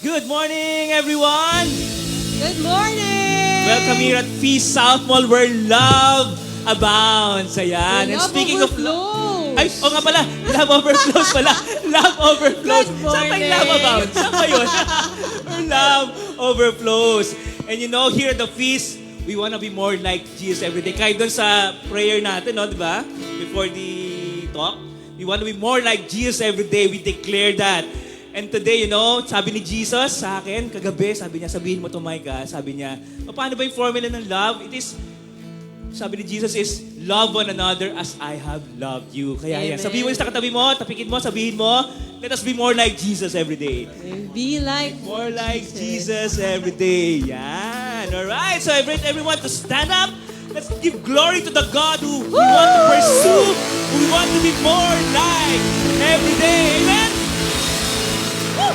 Good morning, everyone! Good morning! Welcome here at Feast South Mall where love abounds. Ayan. And Love speaking of overflows. Ay, o nga pala, love overflows pala. Love overflows. Good Saan pa yung morning. love abounds? Saan ba yun? Or love overflows. And you know, here at the feast, we want to be more like Jesus every day. Kahit doon sa prayer natin, no, di ba? Before the talk, we want to be more like Jesus every day. We declare that. And today, you know, sabi ni Jesus sa akin, kagabi, sabi niya, sabihin mo to, Micah. Sabi niya, paano ba yung formula ng love? It is, sabi ni Jesus is, love one another as I have loved you. Kaya yan, Amen. sabihin mo sa katabi mo, tapikin mo, sabihin mo, let us be more like Jesus every day. Be like More like Jesus every day. Yan. Alright, so I invite everyone to stand up. Let's give glory to the God who we want to pursue, who we want to be more like every day. Amen? Woo!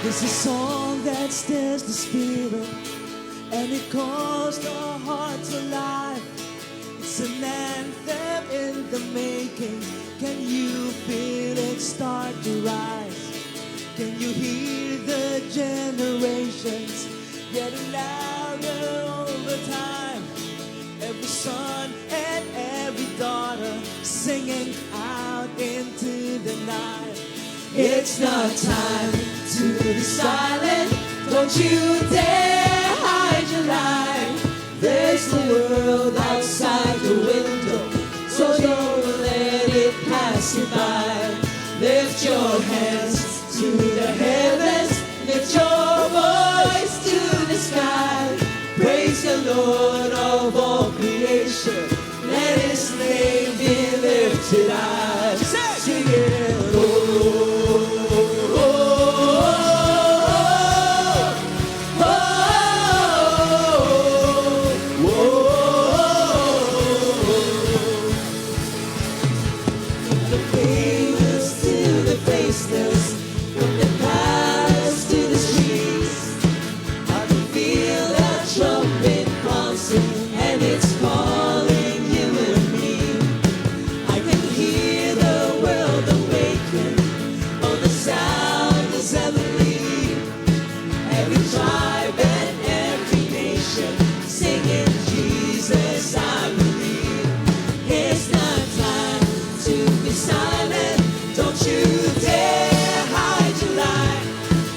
There's a song that stirs the spirit, and it calls the heart to life. It's an anthem in the making. Can you feel it start to rise? Can you hear the generations getting louder over time? Every son and every daughter singing out into the night. It's not time to be silent. Don't you dare hide your light. There's the world outside the window, so don't let it pass you by. Lift your hands to the heavens, lift your voice to the sky. Praise the Lord of all creation. Let His name be lifted high. Sing it. From the palace to the streets, I can feel that trumpet bouncing, and it's calling you and me. I can hear the world awaken, oh, the sound is heavenly. Every tribe and every nation singing Jesus, I believe. It's not time to be silent. Don't you dare hide your light.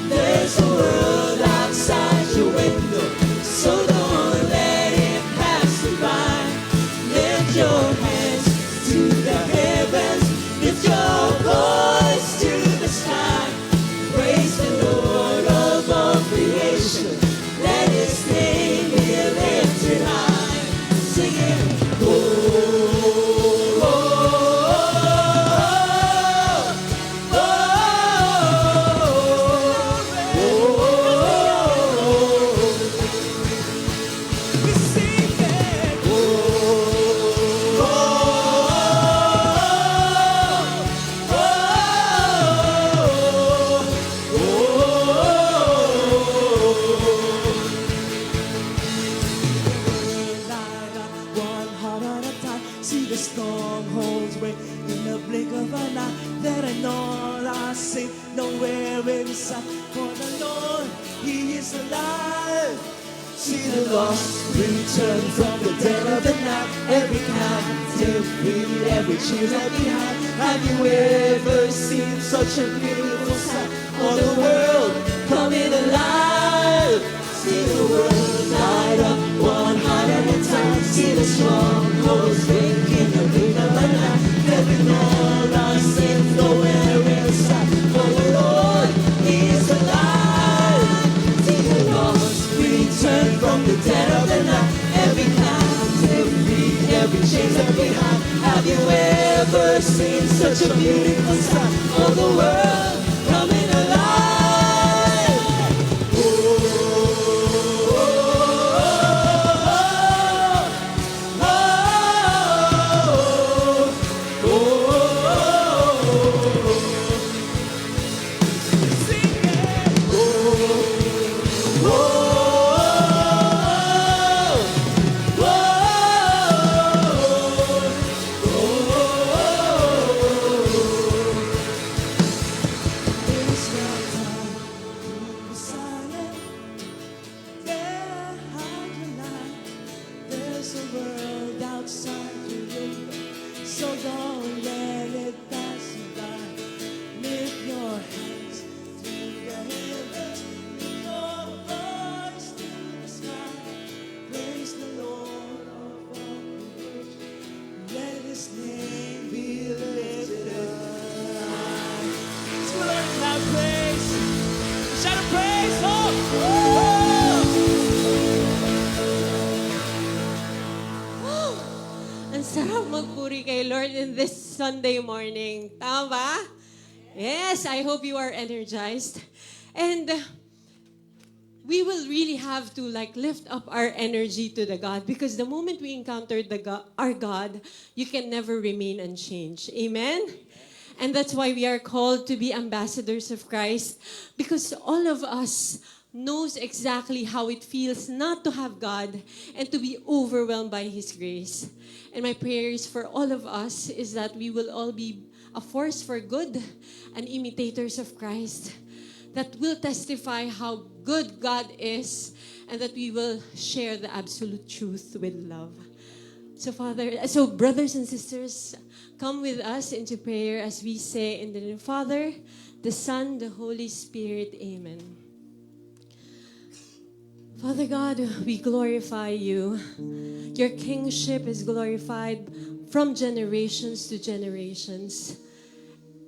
There's a world outside your window, so don't let it pass you by. Lift your hands to the heavens, lift your voice to the sky. Praise the Lord of all creation. Let His name be lifted high. Sing it. See the strongholds break in the blink of an eye. That I know I sing nowhere inside. For the Lord, He is alive. See the lost return from the dead of the night. Every captive freed, every chain left behind. Have you ever seen such a beautiful sight? All the world coming alive. See the world light up, one heart at a time. See the strongholds break in the blink of an eye. Heaven all our sins, nowhere inside. For the Lord, He is alive. See the lost return from the dead of the night. Every captive free, every chain left behind. Have you ever seen such a beautiful sight? All the world coming alive. praise. Shout of praise. Oh! Ang sarap magpuri kay Lord in this Sunday morning. Tama ba? Yes, I hope you are energized. And we will really have to lift up our energy to the God, because the moment we encounter our God, you can never remain unchanged. Amen? And that's why we are called to be ambassadors of Christ, because all of us knows exactly how it feels not to have God and to be overwhelmed by His grace. And my prayers for all of us is that we will all be a force for good and imitators of Christ, that will testify how good God is, and that we will share the absolute truth with love. So brothers and sisters, come with us into prayer as we say in the name of the Father, the Son, the Holy Spirit. Amen. Father God, we glorify you. Your kingship is glorified from generations to generations.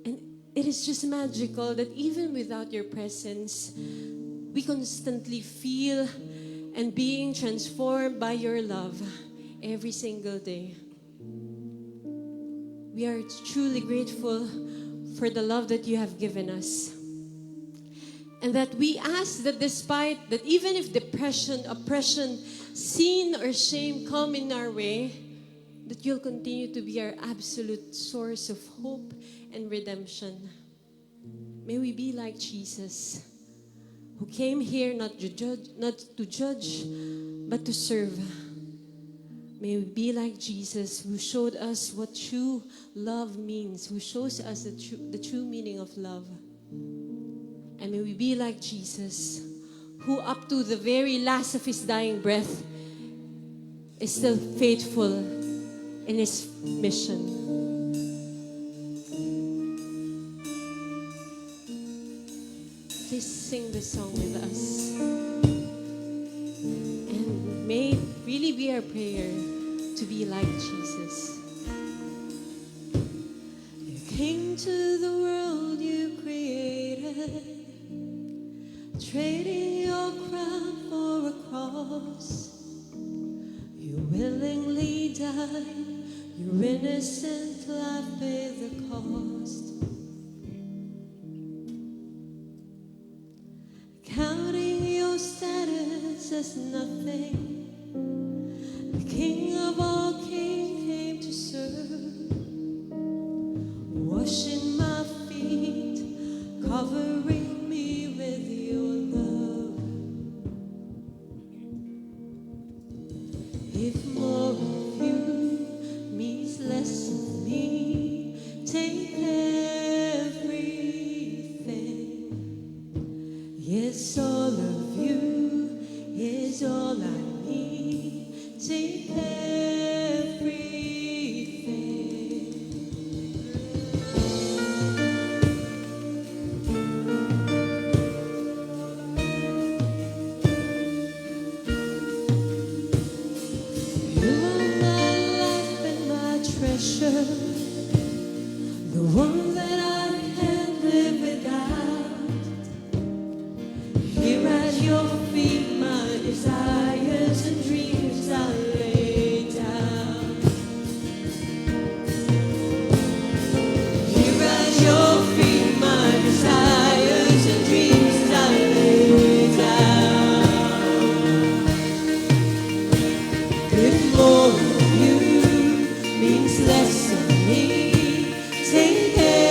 And it is just magical that even without your presence, we constantly feel and being transformed by your love every single day. We are truly grateful for the love that you have given us. And that we ask that despite that, even if depression, oppression, sin, or shame come in our way, that you'll continue to be our absolute source of hope and redemption. May we be like Jesus, who came here not to judge, but to serve. May we be like Jesus, who showed us what true love means, who shows us the true meaning of love. And may we be like Jesus, who up to the very last of his dying breath is still faithful in his mission. Please sing this song with us. And may it really be our prayer to be like Jesus. You came to the world you created, trading your crown for a cross. You willingly died, your innocent life paid the cost. Counting your status as nothing, the King of all kings came to serve, washing my feet, covering me with your love. If more of you means less of me, take everything. Yes, all of you is all I need. Take everything. You are my life and my treasure, the one that I can't live without. Here at your feet, my desires and dreams I lay down. Here at your feet, my desires and dreams I lay down. If more of you means less of me, take care.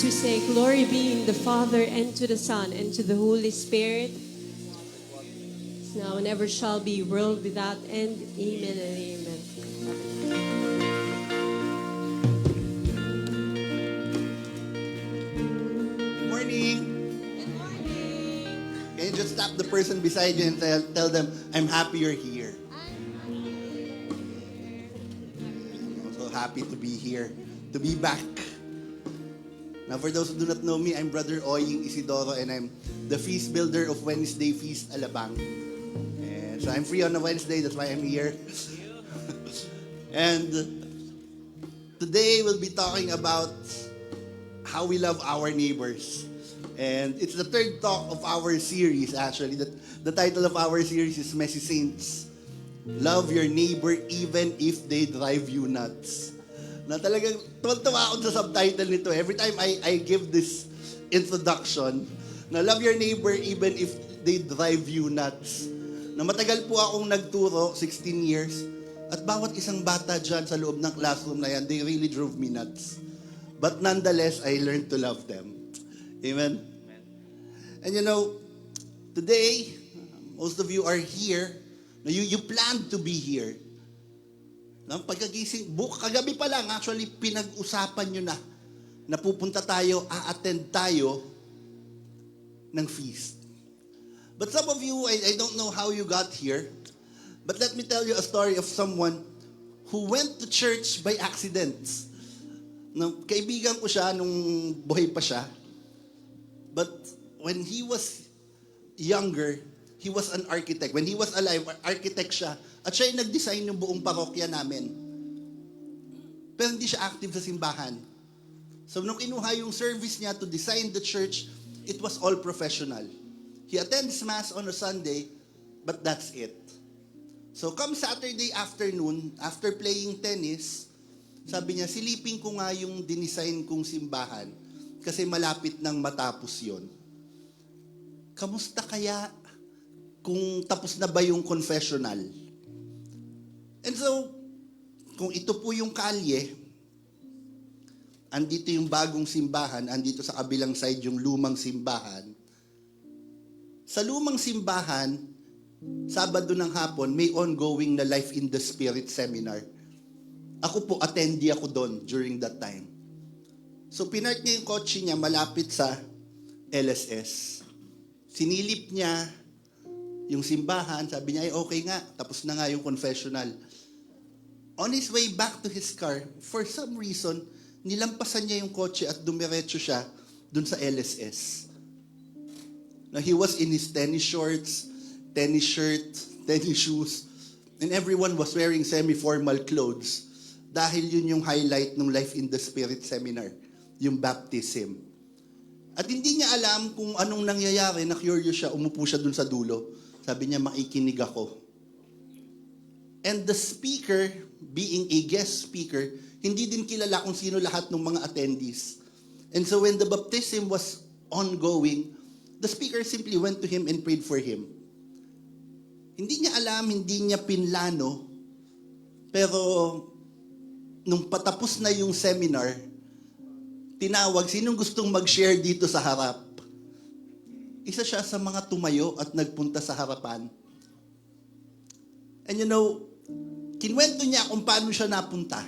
we say, Glory be in the Father, and to the Son, and to the Holy Spirit, now and ever shall be, world without end. Amen and amen. Morning. Good morning. Can you just stop the person beside you and tell them, I'm happy you're here. I'm so happy to be here, to be back. Now, for those who do not know me, I'm Brother Oying Isidoro, and I'm the feast builder of Wednesday Feast Alabang. And so I'm free on a Wednesday, that's why I'm here. And today we'll be talking about how we love our neighbors. And it's the third talk of our series, actually. The title of our series is Messy Saints. Love your neighbor even if they drive you nuts. Na talagang tuwa ako sa subtitle nito. Every time I give this introduction, na love your neighbor even if they drive you nuts. Na matagal po akong nagturo, 16 years, at bawat isang bata dyan sa loob ng classroom na yan, they really drove me nuts. But nonetheless, I learned to love them. Amen? And you know, today, most of you are here. You planned to be here. Nang pagkagising, kagabi pa lang, actually, pinag-usapan nyo na pupunta tayo, a-attend tayo ng feast. But some of you, I don't know how you got here, but let me tell you a story of someone who went to church by accident. No, kaibigan ko siya nung buhay pa siya. But when he was younger, he was an architect. When he was alive, architect siya. At siya yung nag-design ng buong parokya namin. Pero hindi siya active sa simbahan. So nung kinuha yung service niya to design the church, it was all professional. He attends Mass on a Sunday, but that's it. So come Saturday afternoon, after playing tennis, sabi niya, silipin ko nga yung dinisign kong simbahan kasi malapit nang matapos yon. Kamusta kaya kung tapos na ba yung confessional? And so, kung ito po yung kalye, andito yung bagong simbahan, andito sa kabilang side yung lumang simbahan. Sa lumang simbahan, Sabado ng hapon, may ongoing na Life in the Spirit seminar. Ako po, attendee ako doon during that time. So, pinark niya yung kotse niya malapit sa LSS. Sinilip niya yung simbahan, sabi niya, ay okay nga, tapos na nga yung confessional. On his way back to his car, for some reason, nilampasan niya yung kotse at dumiretso siya dun sa LSS. Now, he was in his tennis shorts, tennis shirt, tennis shoes, and everyone was wearing semi-formal clothes dahil yun yung highlight ng Life in the Spirit seminar, yung baptism. At hindi niya alam kung anong nangyayari, na-curious siya, umupo siya dun sa dulo. Sabi niya, makikinig ako. And the speaker, being a guest speaker, hindi din kilala kung sino lahat ng mga attendees. And so when the baptism was ongoing, the speaker simply went to him and prayed for him. Hindi niya alam, hindi niya pinlano, pero nung patapos na yung seminar, tinawag, sinong gustong mag-share dito sa harap? Isa siya sa mga tumayo at nagpunta sa harapan. And you know, kinwento niya kung paano siya napunta.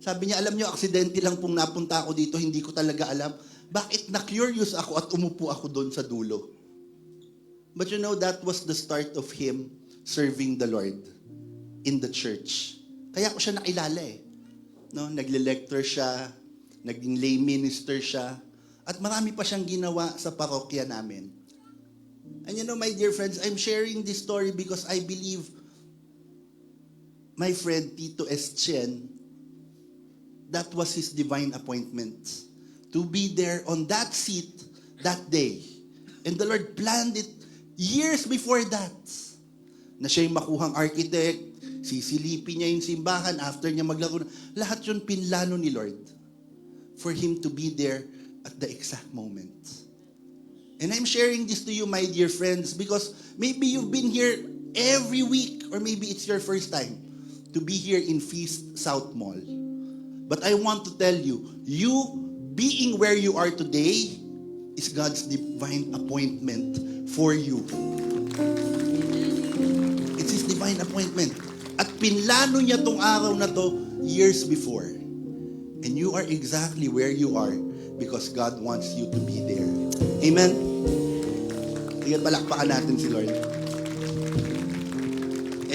Sabi niya, alam niyo, aksidente lang pong napunta ako dito, hindi ko talaga alam. Bakit na-curious ako at umupo ako doon sa dulo? But you know, that was the start of him serving the Lord in the church. Kaya ko siya nakilala eh. No, nagle-lecture siya, naging lay minister siya, at marami pa siyang ginawa sa parokya namin. And you know, my dear friends, I'm sharing this story because I believe my friend Tito Estien, that was his divine appointment. To be there on that seat that day. And the Lord planned it years before that. Na siya yung makuhang architect, sisilipin niya yung simbahan, after niya maglaro. Lahat yun pinlano ni Lord for him to be there at the exact moment. And I'm sharing this to you, my dear friends, because maybe you've been here every week, or maybe it's your first time to be here in Feast South Mall. But I want to tell you, you being where you are today is God's divine appointment for you. It's His divine appointment. At pinlano niya tong araw na to years before. And you are exactly where you are because God wants you to be there. Amen? Sige, palakpakan natin si Lord.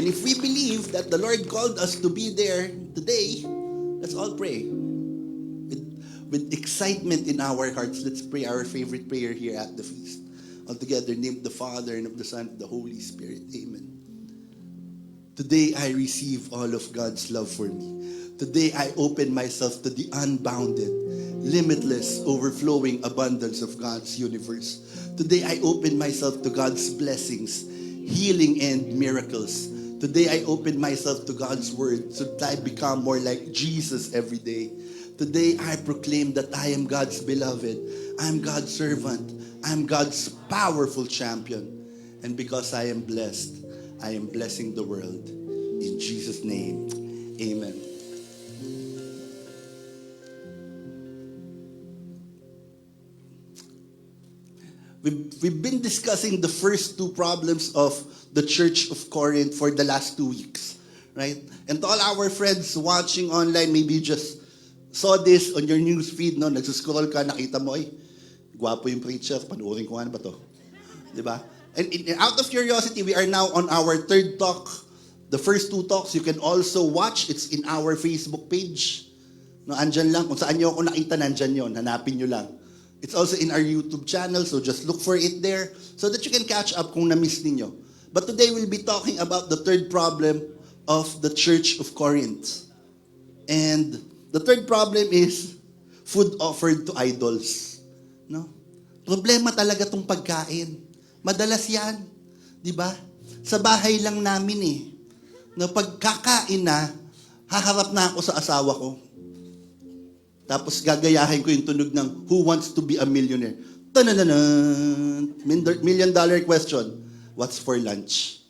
And if we believe that the Lord called us to be there today, let's all pray. With excitement in our hearts, let's pray our favorite prayer here at the feast. All together, in the name of the Father, and of the Son, and of the Holy Spirit. Amen. Today, I receive all of God's love for me. Today, I open myself to the unbounded, limitless, overflowing abundance of God's universe. Today, I open myself to God's blessings, healing, and miracles. Today, I open myself to God's word so that I become more like Jesus every day. Today, I proclaim that I am God's beloved. I am God's servant. I am God's powerful champion. And because I am blessed, I am blessing the world. In Jesus' name, amen. We've been discussing the first two problems of the Church of Corinth for the last 2 weeks, right? And to all our friends watching online, maybe you just saw this on your news feed, no? Nagsuscroll ka, nakita mo, ay, gwapo yung preacher, panuorin ko ano ba to? Diba? And out of curiosity, we are now on our third talk. The first two talks, you can also watch. It's in our Facebook page. No, andyan lang. Kung saan nyo ako nakita, nandyan yun. Hanapin nyo lang. It's also in our YouTube channel, so just look for it there so that you can catch up kung na-miss ninyo. But today we'll be talking about the third problem of the Church of Corinth. And the third problem is food offered to idols. No? Problema talaga tong pagkain. Madalas yan. Di ba? Sa bahay lang namin eh. Na pagkakain na, haharap na ako sa asawa ko. Tapos gagayahin ko yung tunog ng Who Wants to be a Millionaire? Tanananan! $1 million question. What's for lunch?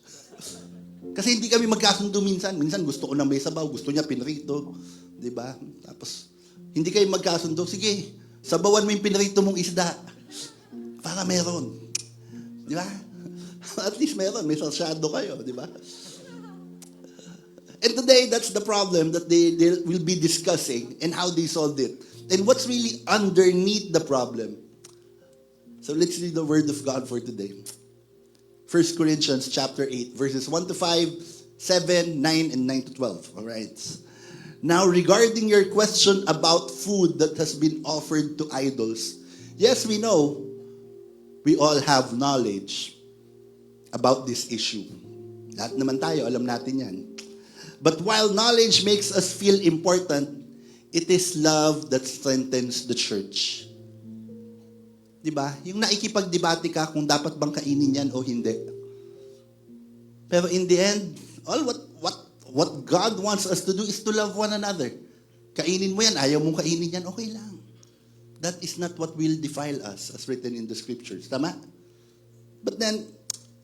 Kasi hindi kami magkasundo minsan. Minsan gusto ko ng may sabaw, gusto niya pinrito. Diba? Tapos, hindi kayo magkasundo. Sige, sabawan mo yung pinrito mong isda. Para meron. Diba? At least meron. May salsyado kayo. Diba? And today, that's the problem that they will be discussing and how they solved it. And what's really underneath the problem. So let's read the word of God for today. 1 Corinthians chapter 8, verses 1 to 5, 7, 9, and 9 to 12. All right. Now, regarding your question about food that has been offered to idols, yes, we know we all have knowledge about this issue. Lahat naman tayo, alam natin yan. But while knowledge makes us feel important, it is love that strengthens the church. Diba? Yung naikipagdebate ka kung dapat bang kainin yan o hindi. Pero in the end, all what God wants us to do is to love one another. Kainin mo yan, ayaw mong kainin yan, okay lang. That is not what will defile us as written in the scriptures. Tama? But then,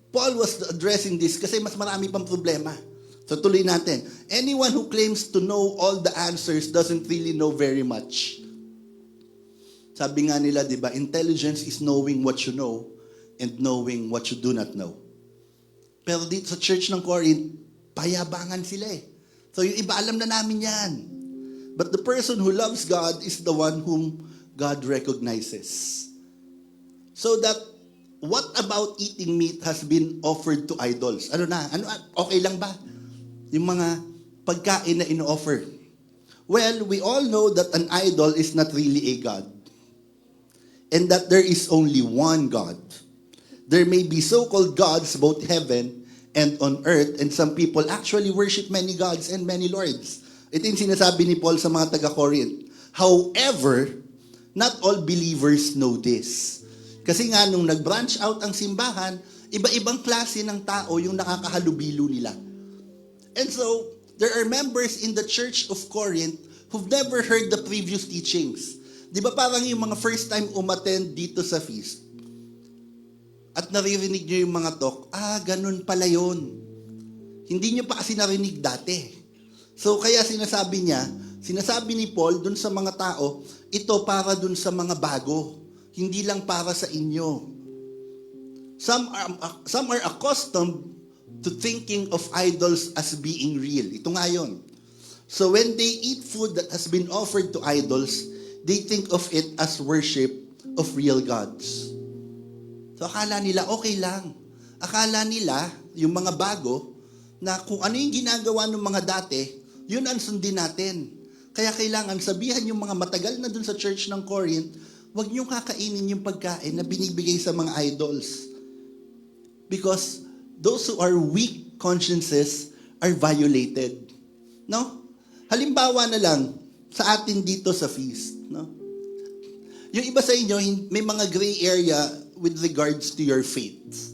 Paul was addressing this kasi mas marami pang problema. So tuloy natin. Anyone who claims to know all the answers doesn't really know very much. Sabi nga nila, di ba, intelligence is knowing what you know and knowing what you do not know. Pero dito sa church ng Corinth, payabangan sila eh. So yung iba, alam na namin yan. But the person who loves God is the one whom God recognizes. So that, what about eating meat has been offered to idols? Ano na? Okay lang ba? Yung mga pagkain na ino-offer. Well, we all know that an idol is not really a God. And that there is only one God. There may be so-called gods both heaven and on earth, and some people actually worship many gods and many lords. Ito yung sinasabi ni Paul sa mga taga-Corinth. However, not all believers know this. Kasi nga, nung nag-branch out ang simbahan, iba-ibang klase ng tao yung nakakahalubilo nila. And so, there are members in the Church of Corinth who've never heard the previous teachings. Di ba parang yung mga first time umattend dito sa feast? At naririnig nyo yung mga talk, ganun pala yun. Hindi nyo pa kasi narinig dati. So, kaya sinasabi ni Paul dun sa mga tao, ito para dun sa mga bago. Hindi lang para sa inyo. Some are accustomed to thinking of idols as being real. Ito nga yun. So when they eat food that has been offered to idols, they think of it as worship of real gods. So akala nila okay lang. Akala nila, yung mga bago, na kung ano yung ginagawa ng mga dati, yun ang sundin natin. Kaya kailangan sabihan yung mga matagal na dun sa church ng Corinth, huwag niyong kakainin yung pagkain na binibigay sa mga idols. Because those who are weak consciences are violated. No? Halimbawa na lang, sa atin dito sa feast. No? Yung iba sa inyo, may mga gray area with regards to your faith.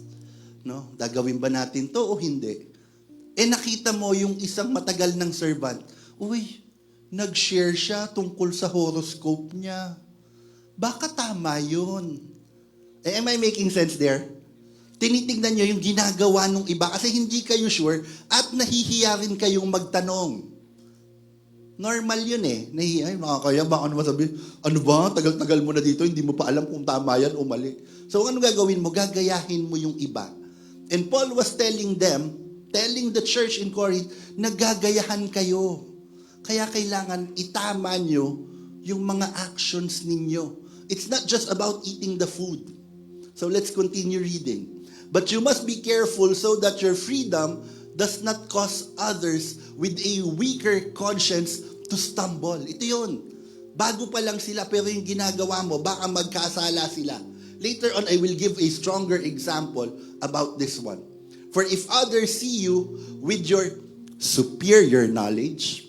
No? Gagawin ba natin to o hindi? Nakita mo yung isang matagal ng servant, uy, nag-share siya tungkol sa horoscope niya. Baka tama yun. Am I making sense there? Tinitingnan nyo yung ginagawa ng iba kasi hindi kayo sure at nahihiya rin kayong magtanong. Normal yun eh. Nahihiya, ay nakakaya, baka ano masabi, ano ba, tagal-tagal mo na dito, hindi mo pa alam kung tama yan o mali. So ano gagawin mo? Gagayahin mo yung iba. And Paul was telling the church in Corinth, nagagayahan kayo. Kaya kailangan itama nyo yung mga actions ninyo. It's not just about eating the food. So let's continue reading. But you must be careful so that your freedom does not cause others with a weaker conscience to stumble. Ito yun. Bago pa lang sila, pero yung ginagawa mo, baka magkasala sila. Later on, I will give a stronger example about this one. For if others see you with your superior knowledge,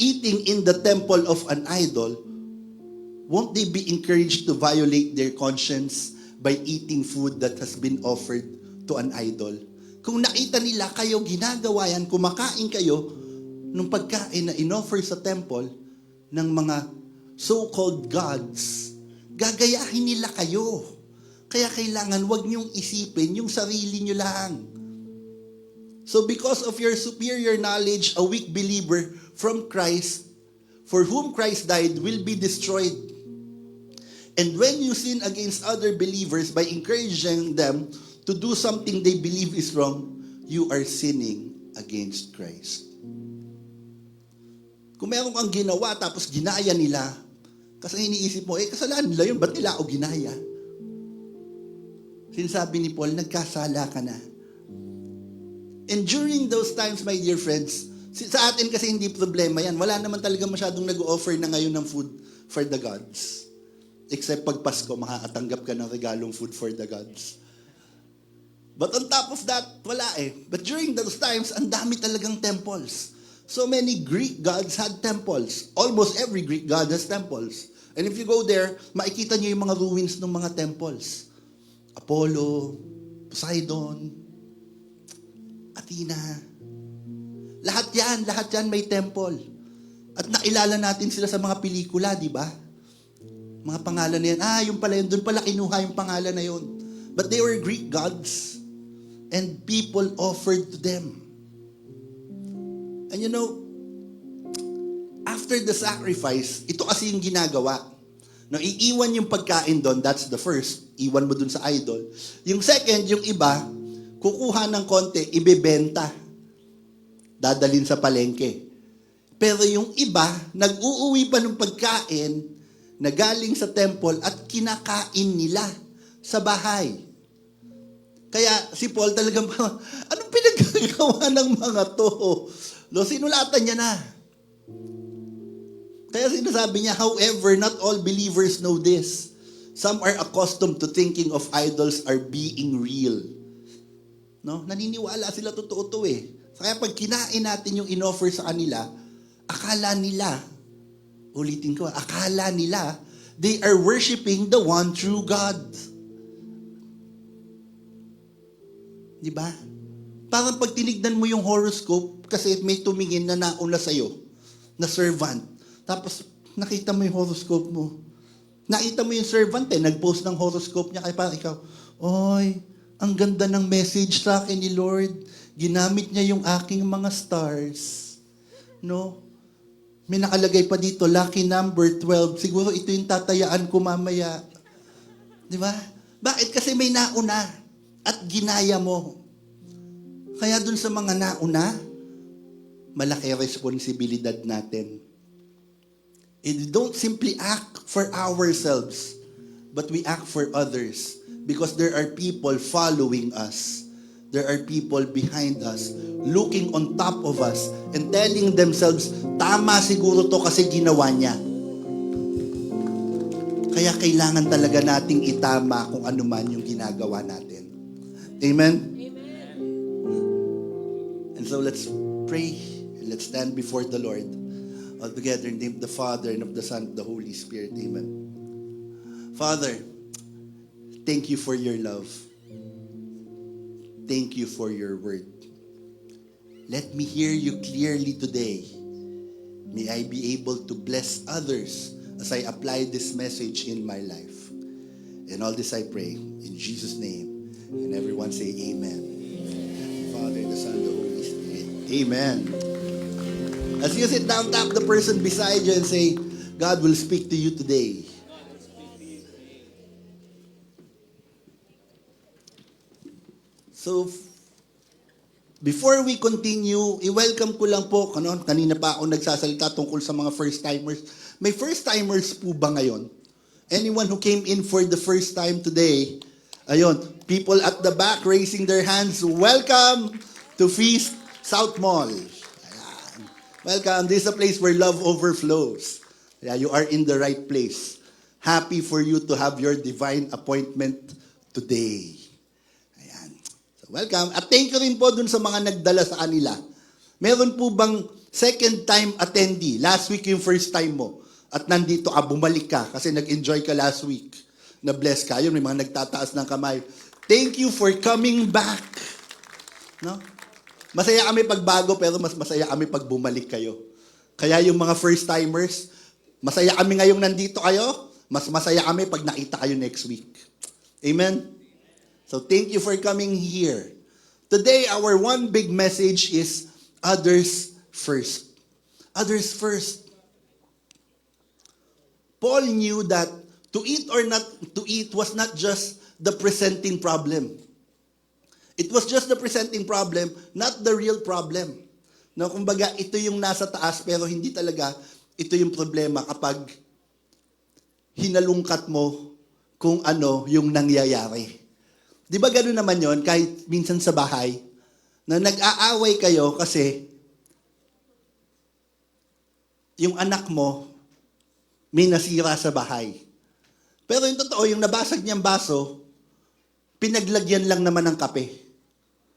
eating in the temple of an idol, won't they be encouraged to violate their conscience by eating food that has been offered to an idol? Kung nakita nila kayo ginagawa yan, kumakain kayo ng pagkain na inoffer sa temple ng mga so-called gods, gagayahin nila kayo. Kaya kailangan wag niyong isipin yung sarili niyo lang. So because of your superior knowledge, a weak believer from Christ, for whom Christ died, will be destroyed. And when you sin against other believers by encouraging them to do something they believe is wrong, you are sinning against Christ. Kung meron kang ginawa tapos ginaya nila, kasi iniisip mo, kasalanan nila yun, ba't nila ako ginaya? Sinasabi ni Paul, nagkasala ka na. And during those times, my dear friends, sa atin kasi hindi problema yan. Wala naman talaga masyadong nag-offer na ngayon ng food for the gods. Except pag Pasko, makakatanggap ka ng regalong food for the gods. But on top of that, wala eh. But during those times, ang dami talagang temples. So many Greek gods had temples. Almost every Greek god has temples. And if you go there, makikita niyo yung mga ruins ng mga temples. Apollo, Poseidon, Athena. Lahat yan may temple. At nailala natin sila sa mga pelikula, di ba? Mga pangalan na yan. Yung pala yun. Doon pala kinuha yung pangalan na yun. But they were Greek gods. And people offered to them. And you know, after the sacrifice, ito kasi yung ginagawa. No, iiwan yung pagkain doon, that's the first. Iwan mo doon sa idol. Yung second, yung iba, kukuha ng konti, ibebenta. Dadalhin sa palengke. Pero yung iba, nag-uuwi pa ng pagkain na galing sa temple at kinakain nila sa bahay. Kaya si Paul talagang, anong pinagagawa ng mga to? Sinulatan niya na. Kaya sinasabi niya, however, not all believers know this. Some are accustomed to thinking of idols are being real. No? Naniniwala sila totoo to eh. Kaya pag kinain natin yung inoffer sa kanila, akala nila, ulitin ko, akala nila, they are worshiping the one true God. Di ba? Parang pag tinignan mo yung horoscope, kasi may tumingin na nauna sa'yo, na servant. Tapos, nakita mo yung horoscope mo. Nakita mo yung servant nag-post ng horoscope niya, kaya parang ikaw, oy, ang ganda ng message sa akin ni Lord. Ginamit niya yung aking mga stars. No? May nakalagay pa dito, lucky number 12. Siguro ito yung tatayaan ko mamaya. Di ba? Bakit? Kasi may nauna at ginaya mo. Kaya dun sa mga nauna, malaki responsibilidad natin. And we don't simply act for ourselves, but we act for others. Because there are people following us. There are people behind us, looking on top of us, and telling themselves, tama siguro to kasi ginawa niya. Kaya kailangan talaga nating itama kung ano man yung ginagawa natin. Amen? Amen. And so let's pray. Let's stand before the Lord. All together in the name of the Father and of the Son and of the Holy Spirit. Amen. Father, thank you for your love. Thank you for your word. Let me hear you clearly today. May I be able to bless others as I apply this message in my life. And all this I pray in Jesus' name. And everyone say amen. Amen. Father, the Son, the Holy Spirit. Amen. As you sit down, tap the person beside you and say, God will speak to you today. So, before we continue, i-welcome ko lang po, kanina pa ako nagsasalita tungkol sa mga first-timers. May first-timers po ba ngayon? Anyone who came in for the first time today, ayun, people at the back raising their hands, welcome to Feast South Mall. Ayan. Welcome. This is a place where love overflows. Yeah, you are in the right place. Happy for you to have your divine appointment today. Welcome. At thank you rin po dun sa mga nagdala sa kanila. Meron po bang second time attendee? Last week yung first time mo. At nandito ka, bumalik ka kasi nag-enjoy ka last week. Na-bless ka. Yun, may mga nagtataas ng kamay. Thank you for coming back. No? Masaya kami pag bago pero mas masaya kami pag bumalik kayo. Kaya yung mga first timers, masaya kami ngayong nandito kayo. Mas masaya kami pag nakita kayo next week. Amen? So thank you for coming here. Today, our one big message is others first. Others first. Paul knew that to eat or not to eat was not just the presenting problem. It was just the presenting problem, not the real problem. No, kumbaga, ito yung nasa taas pero hindi talaga ito yung problema kapag hinalungkat mo kung ano yung nangyayari. Di ba gano'n naman yon kahit minsan sa bahay, na nag-aaway kayo kasi yung anak mo may nasira sa bahay. Pero yung totoo, yung nabasag niyang baso, pinaglagyan lang naman ng kape.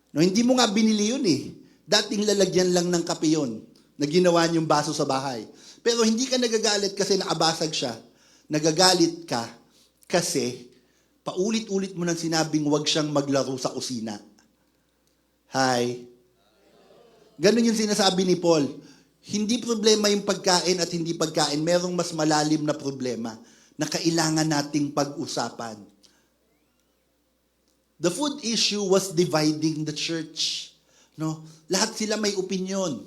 No, hindi mo nga binili yun eh. Dating lalagyan lang ng kape yun na ginawa niyong baso sa bahay. Pero hindi ka nagagalit kasi nakabasag siya. Nagagalit ka kasi paulit-ulit mo nang sinabing huwag siyang maglaro sa kusina. Hi. Ganun yung sinasabi ni Paul. Hindi problema yung pagkain at hindi pagkain. Merong mas malalim na problema na kailangan nating pag-usapan. The food issue was dividing the church. No? Lahat sila may opinion.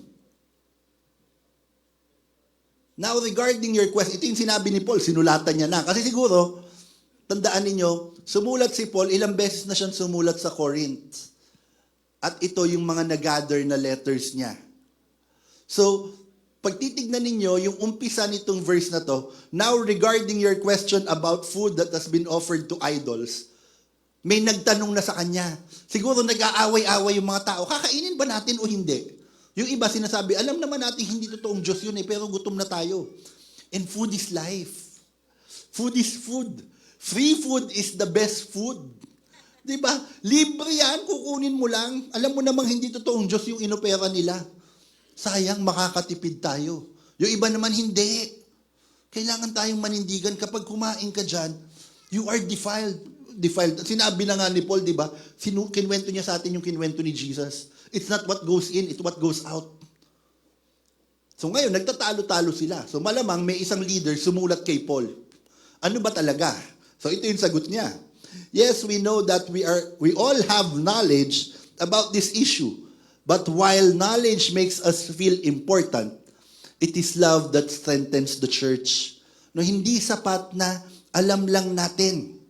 Now, regarding your question, ito yung sinabi ni Paul, sinulatan niya na. Kasi siguro, tandaan ninyo, sumulat si Paul, ilang beses na siyang sumulat sa Corinth. At ito yung mga nag-gather na letters niya. So, pag titignan ninyo, yung umpisa nitong verse na to, now regarding your question about food that has been offered to idols, may nagtanong na sa kanya. Siguro nag-aaway-away yung mga tao, kakainin ba natin o hindi? Yung iba sinasabi, alam naman natin hindi totoong Diyos yun pero gutom na tayo. And food is life. Food is food. Free food is the best food. Diba? Libre yan, kukunin mo lang. Alam mo namang hindi totoong Diyos yung inopera nila. Sayang, makakatipid tayo. Yung iba naman hindi. Kailangan tayong manindigan. Kapag kumain ka dyan, you are defiled. Sinabi na nga ni Paul, di ba? Kinwento niya sa atin yung kinwento ni Jesus. It's not what goes in, it's what goes out. So ngayon, nagtatalo-talo sila. So malamang may isang leader sumulat kay Paul. Ano ba talaga? So ito yung sagot niya. Yes, we know that we all have knowledge about this issue. But while knowledge makes us feel important, It is love that strengthens the church. No, hindi sapat na alam lang natin.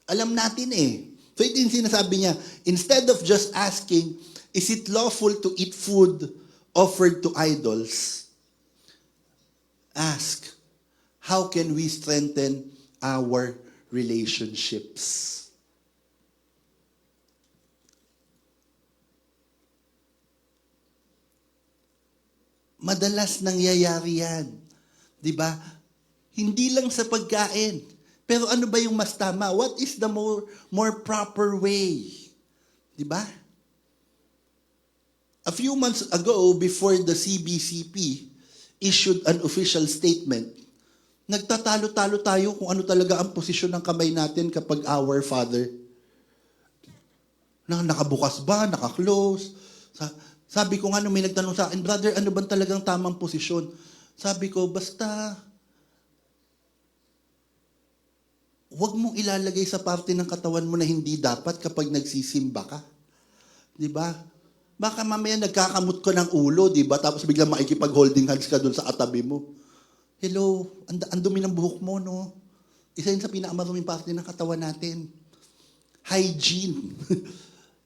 Alam natin eh. So ito yung sinasabi niya, instead of just asking, is it lawful to eat food offered to idols? Ask, how can we strengthen our relationships? Madalas nangyayari yan. Di ba? Hindi lang sa pagkain. Pero ano ba yung mas tama? What is the more proper way? Di ba? A few months ago, before the CBCP issued an official statement, nagtatalo-talo tayo kung ano talaga ang posisyon ng kamay natin kapag Our Father. Nakabukas ba? Naka-close? Sabi ko nga nung may nagtanong sa akin, brother, ano ba talagang tamang posisyon? Sabi ko, basta, huwag mong ilalagay sa parte ng katawan mo na hindi dapat kapag nagsisimba ka. Di ba? Baka mamaya nagkakamot ko ng ulo, di ba? Tapos biglang makikipag-holding hands ka dun sa katabi mo. Hello, ang dumi ng buhok mo, no? Isa yun sa pinakamaruming parte ng katawan natin. Hygiene.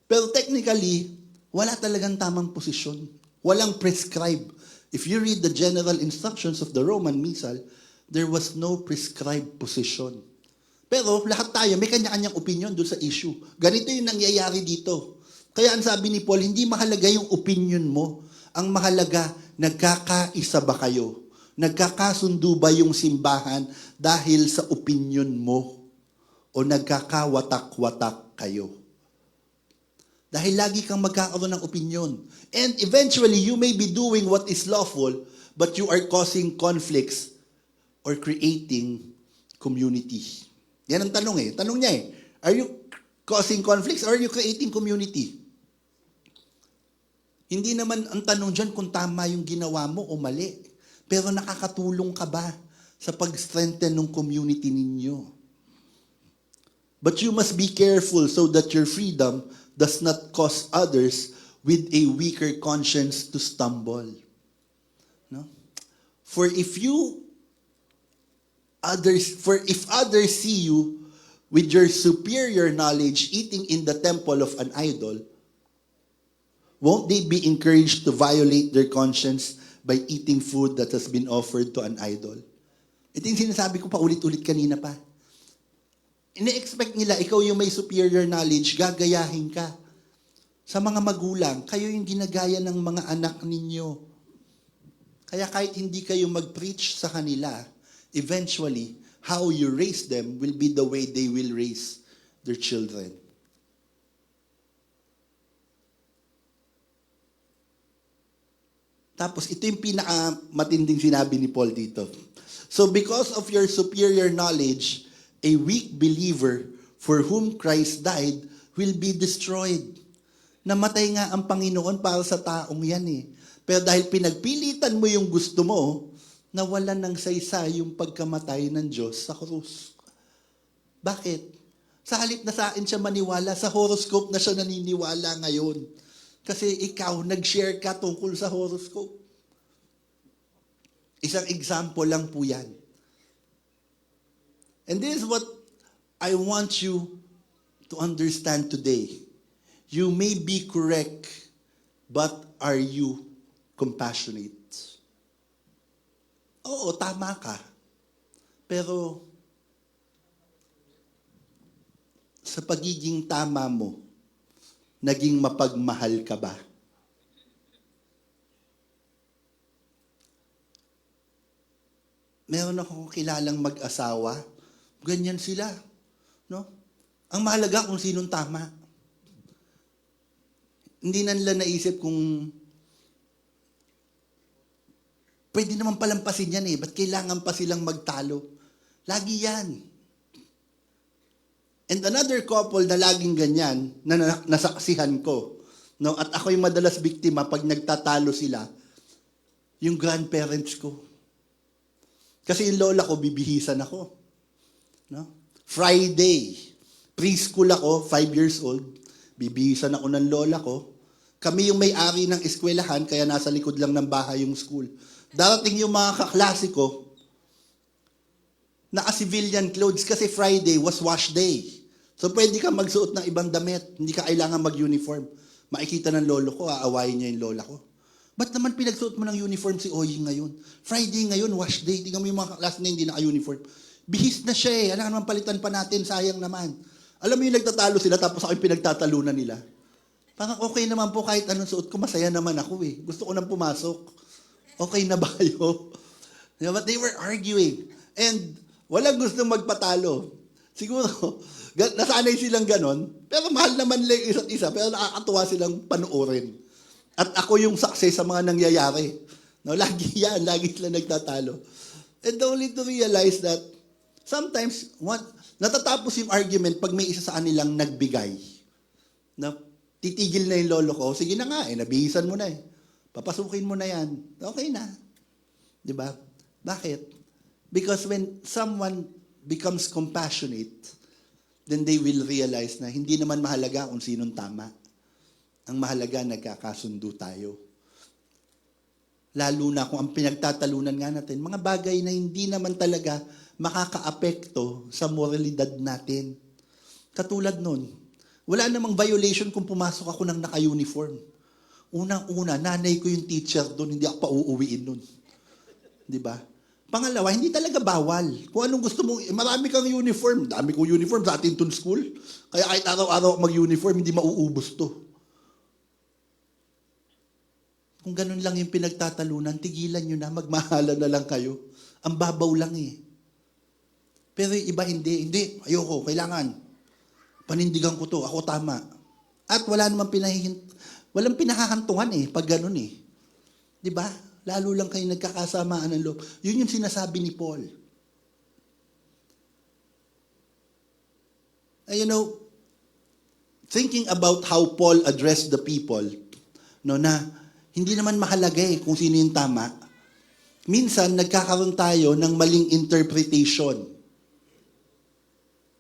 Pero technically, wala talagang tamang posisyon. Walang prescribe. If you read the general instructions of the Roman Missal, there was no prescribed position. Pero lahat tayo, may kanya-kanyang opinion doon sa issue. Ganito yung nangyayari dito. Kaya ang sabi ni Paul, hindi mahalaga yung opinion mo. Ang mahalaga, nagkakaisa ba kayo? Nagkakasundo ba yung simbahan dahil sa opinion mo? O nagkakawatak-watak kayo? Dahil lagi kang magkakaroon ng opinion. And eventually, you may be doing what is lawful, but you are causing conflicts or creating community. Yan ang tanong eh. Tanong niya eh, are you causing conflicts or are you creating community? Hindi naman ang tanong dyan kung tama yung ginawa mo o mali. Pero nakakatulong ka ba sa pag-strengthen ng community ninyo? But you must be careful so that your freedom does not cause others with a weaker conscience to stumble. No? For if others see you with your superior knowledge eating in the temple of an idol, won't they be encouraged to violate their conscience by eating food that has been offered to an idol? Ito yung sinasabi ko pa ulit-ulit kanina pa. Ine-expect nila, ikaw yung may superior knowledge, gagayahin ka. Sa mga magulang, kayo yung ginagaya ng mga anak ninyo. Kaya kahit hindi kayo mag-preach sa kanila, eventually, how you raise them will be the way they will raise their children. Tapos, ito yung pinakamatinding sinabi ni Paul dito. So, because of your superior knowledge, a weak believer for whom Christ died will be destroyed. Namatay nga ang Panginoon para sa taong yan eh. Pero dahil pinagpilitan mo yung gusto mo, nawalan ng saysay yung pagkamatay ng Diyos sa krus. Bakit? Sa halip na sa akin siya maniwala, sa horoscope na siya naniniwala ngayon. Kasi ikaw, nag-share ka tungkol sa horoscope. Isang example lang po yan. And this is what I want you to understand today. You may be correct, but are you compassionate? Oo, tama ka. Pero sa pagiging tama mo, naging mapagmahal ka ba? Meron akong kilalang mag-asawa, ganyan sila. No? Ang mahalaga kung sinong tama. Hindi na nila naisip kung pwede naman palampasin yan eh. Ba't kailangan pa silang magtalo? Lagi yan. And another couple na laging ganyan, na nasaksihan ko, no? At ako'y madalas biktima pag nagtatalo sila, yung grandparents ko. Kasi yung lola ko, bibihisan ako. No? Friday, preschool ako, 5 years old, bibihisan ako ng lola ko. Kami yung may-ari ng eskwelahan, kaya nasa likod lang ng bahay yung school. Darating yung mga kaklase ko, naka-civilian clothes kasi Friday was wash day. So pwede ka magsuot ng ibang damit. Hindi ka kailangan mag-uniform. Makikita ng lolo ko, aawayin niya yung lola ko. Ba't naman pinagsuot mo ng uniform si Oying ngayon? Friday ngayon, wash day. Tingnan mo yung mga kaklase na hindi naka-uniform. Bihis na siya eh. Alam naman palitan pa natin, sayang naman. Alam mo yung nagtatalo sila tapos ako yung pinagtatalunan nila. Parang okay naman po kahit anong suot ko, masaya naman ako eh. Gusto ko nang pumasok. Okay na ba kayo? But they were arguing. And walang gustong magpatalo. Siguro, nasanay silang ganon. Pero mahal naman nila yung isa't isa. Pero nakakatuwa silang panuorin. At ako yung success sa mga nangyayari. No, lagi yan. Lagi sila nagtatalo. And only to realize that sometimes, natatapos yung argument pag may isa sa kanilang nagbigay. Na titigil na yung lolo ko, sige na nga, nabihisan mo na eh. Papasukin mo na yan. Okay na. Di ba? Bakit? Because when someone becomes compassionate, then they will realize na hindi naman mahalaga kung sinong tama. Ang mahalaga, nagkakasundo tayo. Lalo na kung ang pinagtatalunan nga natin, mga bagay na hindi naman talaga makakaapekto sa moralidad natin. Katulad nun, wala namang violation kung pumasok ako ng naka-uniform. Unang-una, nanay ko yung teacher doon, hindi ako pa uuwiin doon. Di ba? Pangalawa, hindi talaga bawal. Kung anong gusto mo, marami kang uniform. Dami kong uniform sa Atinton School. Kaya kahit araw-araw ako mag-uniform, hindi mauubos to. Kung ganun lang yung pinagtatalunan, tigilan nyo na, magmahalan na lang kayo. Ang babaw lang eh. Pero yung iba hindi. Hindi, ayoko, kailangan. Panindigan ko to, ako tama. At wala namang walang pinahahantungan eh, pag ganun eh. Di ba? Lalo lang kayo nagkakasamaan ng loob. Yun yung sinasabi ni Paul. You know, thinking about how Paul addressed the people, no, na hindi naman mahalaga eh kung sino yung tama. Minsan, nagkakaroon tayo ng maling interpretation.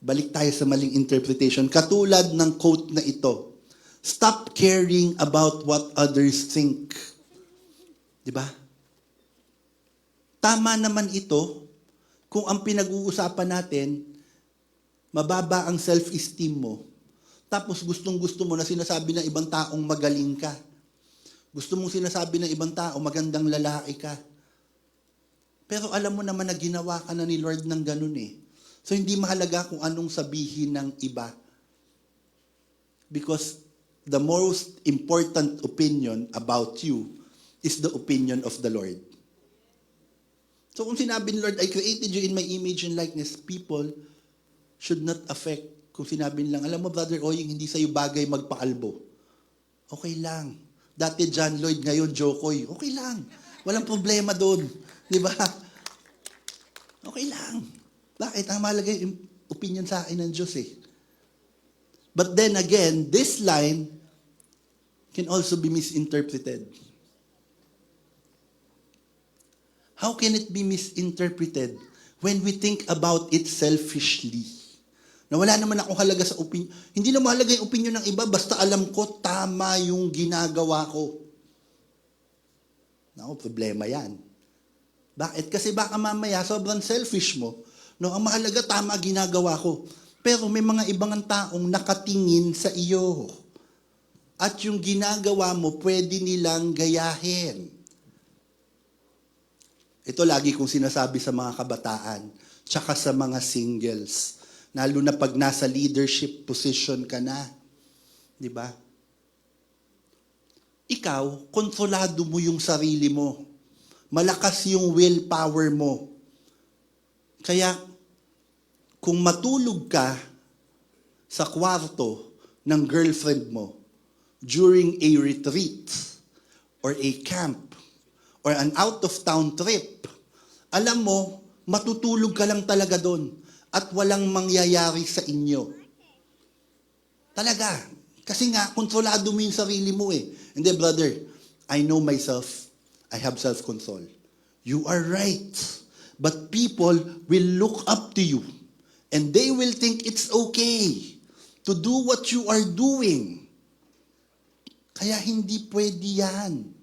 Balik tayo sa maling interpretation. Katulad ng quote na ito, stop caring about what others think. Diba? Tama naman ito kung ang pinag-uusapan natin, mababa ang self-esteem mo. Tapos gustong-gusto mo na sinasabi ng ibang taong magaling ka. Gusto mong sinasabi ng ibang tao, magandang lalaki ka. Pero alam mo naman na ginawa ka na ni Lord ng ganun eh. So, hindi mahalaga kung anong sabihin ng iba. Because the most important opinion about you is the opinion of the Lord. So, kung sinabi ni Lord, I created you in my image and likeness, people should not affect kung sinabi nilang, alam mo, Brother Oying, hindi sa'yo bagay magpakalbo. Okay lang. Dati John Lloyd, ngayon Jokoy. Okay lang. Walang problema doon. Di ba? Okay lang. Bakit? Ang mahalaga yung opinion sa akin ng Diyos eh. But then again, this line can also be misinterpreted. How can it be misinterpreted when we think about it selfishly? Na wala naman akong halaga sa opinion. Hindi na mahalaga yung opinion ng iba, basta alam ko tama yung ginagawa ko. Naku, problema yan. Bakit? Kasi baka mamaya sobrang selfish mo. No, ang mahalaga, tama ginagawa ko. Pero may mga ibang taong nakatingin sa iyo. At yung ginagawa mo, pwede nilang gayahin. Ito lagi kong sinasabi sa mga kabataan, tsaka sa mga singles. Lalo na pag nasa leadership position ka na. Di ba? Ikaw, kontrolado mo yung sarili mo. Malakas yung willpower mo. Kaya, kung matulog ka sa kwarto ng girlfriend mo during a retreat or a camp or an out-of-town trip, alam mo, matutulog ka lang talaga doon at walang mangyayari sa inyo. Talaga. Kasi nga, kontrolado mo yung sarili mo eh. Hindi, brother, I know myself. I have self-control. You are right. But people will look up to you and they will think it's okay to do what you are doing. Kaya hindi pwede yan.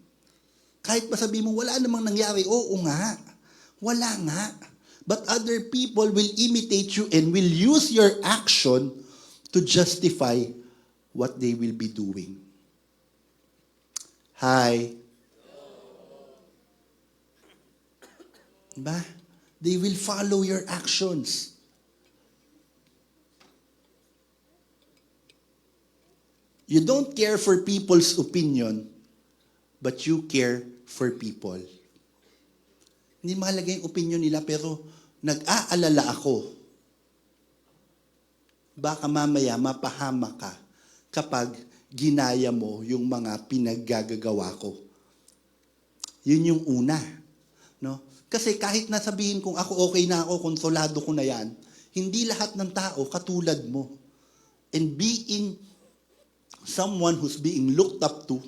Kahit pa sabihin mo, wala namang nangyari. Oo nga. Wala nga. But other people will imitate you and will use your action to justify what they will be doing. Hi. Diba? They will follow your actions. You don't care for people's opinion, but you care for people. Hindi mahalaga yung opinion nila, pero nag-aalala ako. Baka mamaya mapahama ka kapag ginaya mo yung mga pinaggagawa ko. Yun yung una. No? Kasi kahit nasabihin kong ako okay na ako, kontrolado ko na yan, hindi lahat ng tao katulad mo. And being someone who's being looked up to,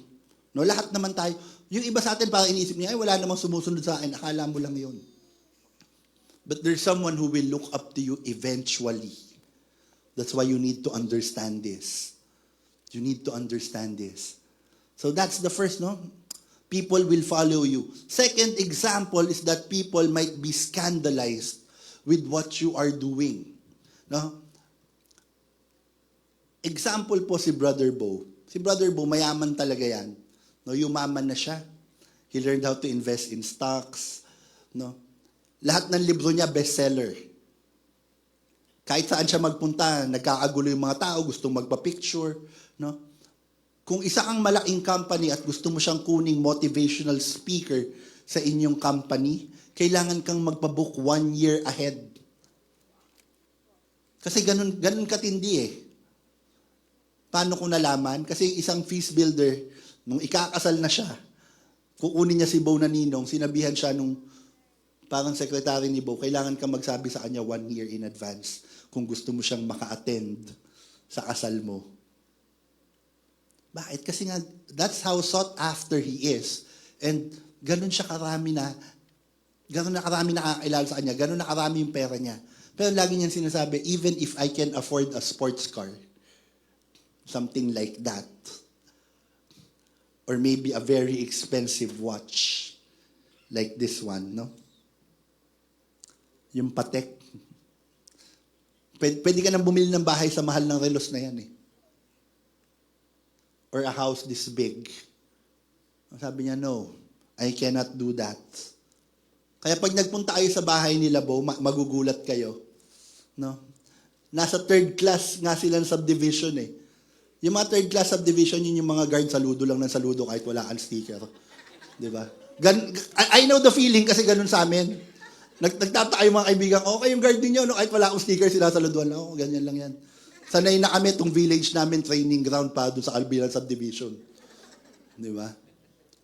no, lahat naman tayo, yung iba sa atin parang iniisip niya, ay wala namang sumusunod sa akin, akala mo lang yun. But there's someone who will look up to you eventually. That's why you need to understand this. You need to understand this. So that's the first, no? People will follow you. Second example is that people might be scandalized with what you are doing. No? Example po si Brother Bo. Si Brother Bo, mayaman talaga yan. No, yumaman na siya. He learned how to invest in stocks. No? Lahat ng libro niya, bestseller. Kahit saan siya magpunta, nagkakagulo yung mga tao, gustong magpa-picture. No? Kung isa kang malaking company at gusto mo siyang kuning motivational speaker sa inyong company, kailangan kang magpa-book 1 year ahead. Kasi ganun katindi eh. Paano ko nalaman? Kasi isang feast builder, nung ikakasal na siya, kukunin niya si Bo na ninong, sinabihan siya nung parang secretary ni Bo, kailangan ka magsabi sa kanya 1 year in advance kung gusto mo siyang maka-attend sa kasal mo. Bakit? Kasi nga, that's how sought after he is. And ganun siya karami na nakakilala sa kanya, ganun na karami yung pera niya. Pero lagi niyang sinasabi, even if I can afford a sports car, something like that, or maybe a very expensive watch, like this one, no? Yung Patek. Pwede ka nang bumili ng bahay sa mahal ng relos na yan eh. Or a house this big. Sabi niya, no, I cannot do that. Kaya pag nagpunta kayo sa bahay nila, Bo, magugulat kayo. No? Nasa third class nga sila ng subdivision eh. Yung mga third class subdivision, yun yung mga guard saludo lang ng saludo kahit wala kang sticker. Di ba? I know the feeling kasi ganun sa amin. Nagtataka yung mga kaibigan, okay yung guard ninyo, no? Kahit wala akong sticker, sila saluduan lang. Oh, ganyan lang yan. Sanay na kami, itong village namin, training ground pa doon sa Albilan subdivision. Di ba?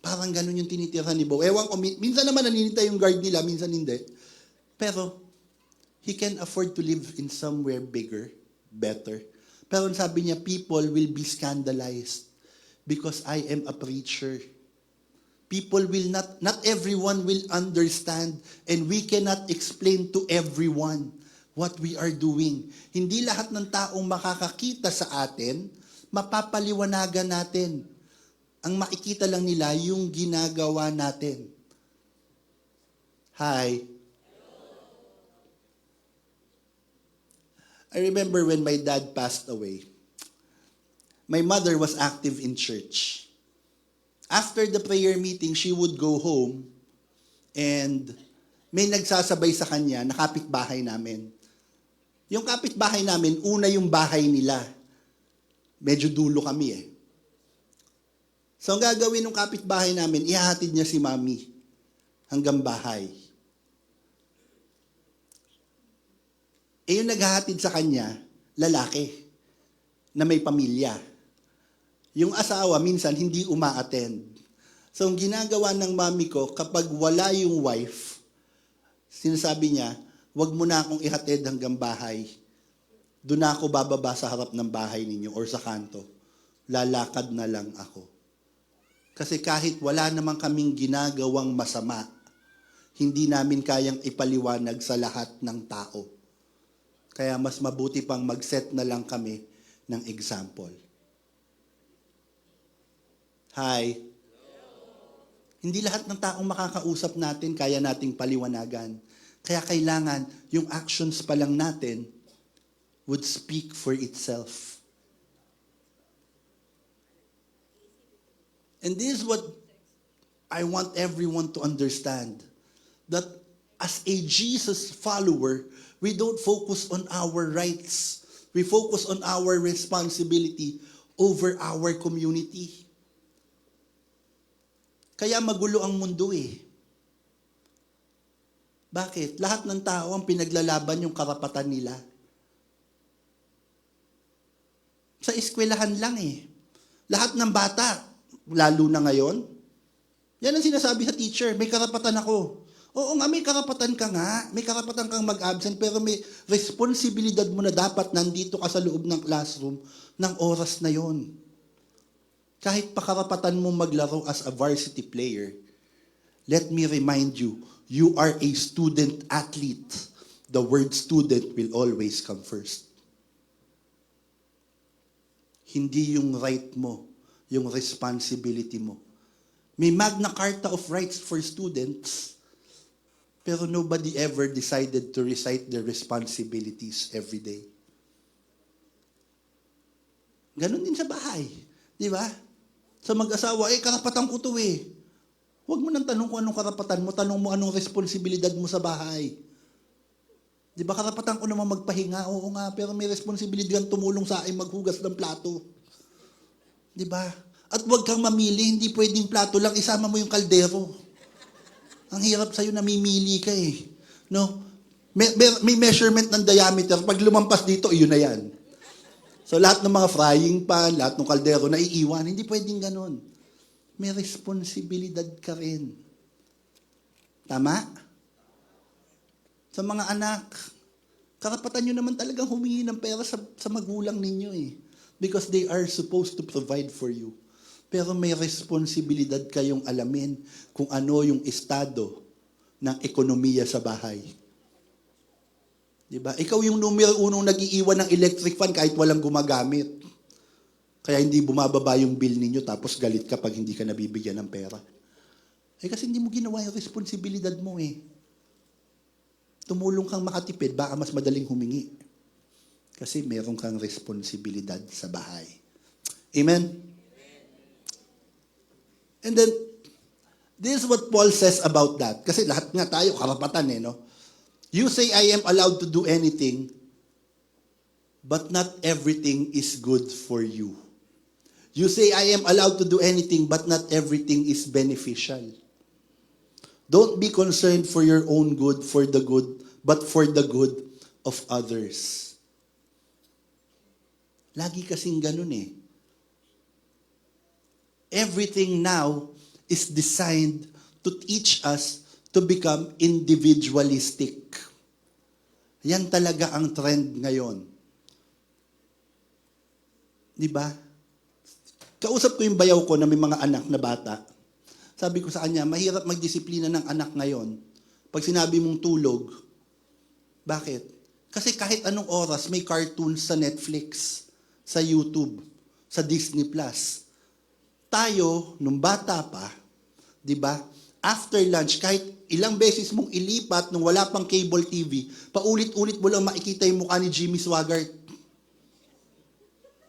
Parang ganun yung tinitira ni Bo. Ewan ko, minsan naman naninintay yung guard nila, minsan hindi. Pero, he can afford to live in somewhere bigger, better. Pero sabi niya, people will be scandalized because I am a preacher. People will not everyone will understand, and we cannot explain to everyone what we are doing. Hindi lahat ng taong makakakita sa atin, mapapaliwanagan natin. Ang makikita lang nila yung ginagawa natin. Hi. I remember when my dad passed away, my mother was active in church. After the prayer meeting, she would go home and may nagsasabay sa kanya na kapitbahay namin. Yung kapitbahay namin, una yung bahay nila. Medyo dulo kami eh. So ang gagawin ng kapitbahay namin, ihahatid niya si mami hanggang bahay. Eh yung naghahatid sa kanya, lalaki, na may pamilya. Yung asawa, minsan, hindi uma-attend. So, ang ginagawa ng mami ko, kapag wala yung wife, sinasabi niya, wag mo na akong ihatid hanggang bahay. Doon na ako bababa sa harap ng bahay ninyo or sa kanto. Lalakad na lang ako. Kasi kahit wala naman kaming ginagawang masama, hindi namin kayang ipaliwanag sa lahat ng tao. Kaya mas mabuti pang mag-set na lang kami ng example. Hi. Hindi lahat ng taong makakausap natin kaya nating paliwanagan. Kaya kailangan yung actions pa lang natin would speak for itself. And this is what I want everyone to understand. That as a Jesus follower, we don't focus on our rights. We focus on our responsibility over our community. Kaya magulo ang mundo eh. Bakit? Lahat ng tao ang pinaglalaban yung karapatan nila. Sa eskwelahan lang eh. Lahat ng bata, lalo na ngayon, yan ang sinasabi sa teacher, may karapatan ako. Oo nga, may karapatan ka nga. May karapatan kang mag-absent, pero may responsibilidad mo na dapat nandito ka sa loob ng classroom ng oras na yon. Kahit pa karapatan mo maglaro as a varsity player, let me remind you, you are a student athlete. The word student will always come first. Hindi yung right mo, yung responsibility mo. May Magna Carta of Rights for students, pero nobody ever decided to recite their responsibilities every day. Ganon din sa bahay. Di ba? Sa mag-asawa, karapatan ko to eh. Huwag mo nang tanong kung anong karapatan mo, tanong mo anong responsibilidad mo sa bahay. Di ba, karapatan ko naman magpahinga? Oo nga, pero may responsibilidad tumulong sa akin maghugas ng plato. Di ba? At huwag kang mamili, hindi pwedeng plato lang, isama mo yung kaldero. Ang hirap sa'yo, namimili ka eh. No? May measurement ng diameter. Pag lumampas dito, iyon na yan. So lahat ng mga frying pan, lahat ng kaldero na iiwan, hindi pwedeng ganon. May responsibilidad ka rin. Tama? Sa mga anak, karapatan nyo naman talagang humingi ng pera sa magulang ninyo eh. Because they are supposed to provide for you. Pero may responsibilidad kayong alamin kung ano yung estado ng ekonomiya sa bahay. Diba? Ikaw yung numero 1 nag-iiwan ng electric fan kahit walang gumagamit. Kaya hindi bumababa yung bill ninyo tapos galit ka pag hindi ka nabibigyan ng pera. Kasi hindi mo ginawa yung responsibilidad mo eh. Tumulong kang makatipid, baka mas madaling humingi. Kasi meron kang responsibilidad sa bahay. Amen? And then, this is what Paul says about that. Kasi lahat nga tayo, karapatan eh, no? You say, I am allowed to do anything, but not everything is good for you. You say, I am allowed to do anything, but not everything is beneficial. Don't be concerned for your own good, but for the good of others. Lagi kasing ganun eh. Everything now is designed to teach us to become individualistic. Yan talaga ang trend ngayon. Di ba? Kausap ko yung bayaw ko na may mga anak na bata. Sabi ko sa kanya, mahirap magdisiplina ng anak ngayon. Pag sinabi mong tulog, bakit? Kasi kahit anong oras, may cartoons sa Netflix, sa YouTube, sa Disney Plus. Tayo, nung bata pa, di ba? After lunch, kahit ilang beses mong ilipat nung wala pang cable TV, paulit-ulit mo lang makikita yung mukha ni Jimmy Swaggart.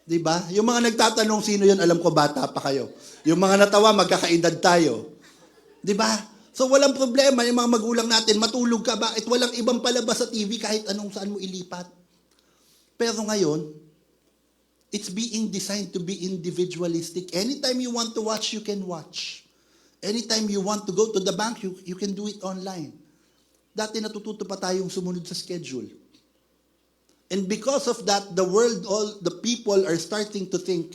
Diba? Yung mga nagtatanong sino yun, alam ko bata pa kayo. Yung mga natawa, magkakaedad tayo. Diba? So walang problema, yung mga magulang natin, matulog ka, bakit walang ibang palabas sa TV kahit anong saan mo ilipat? Pero ngayon, it's being designed to be individualistic. Anytime you want to watch, you can watch. Anytime you want to go to the bank, you can do it online. Dati natututo pa tayong sumunod sa schedule. And because of that, the people are starting to think,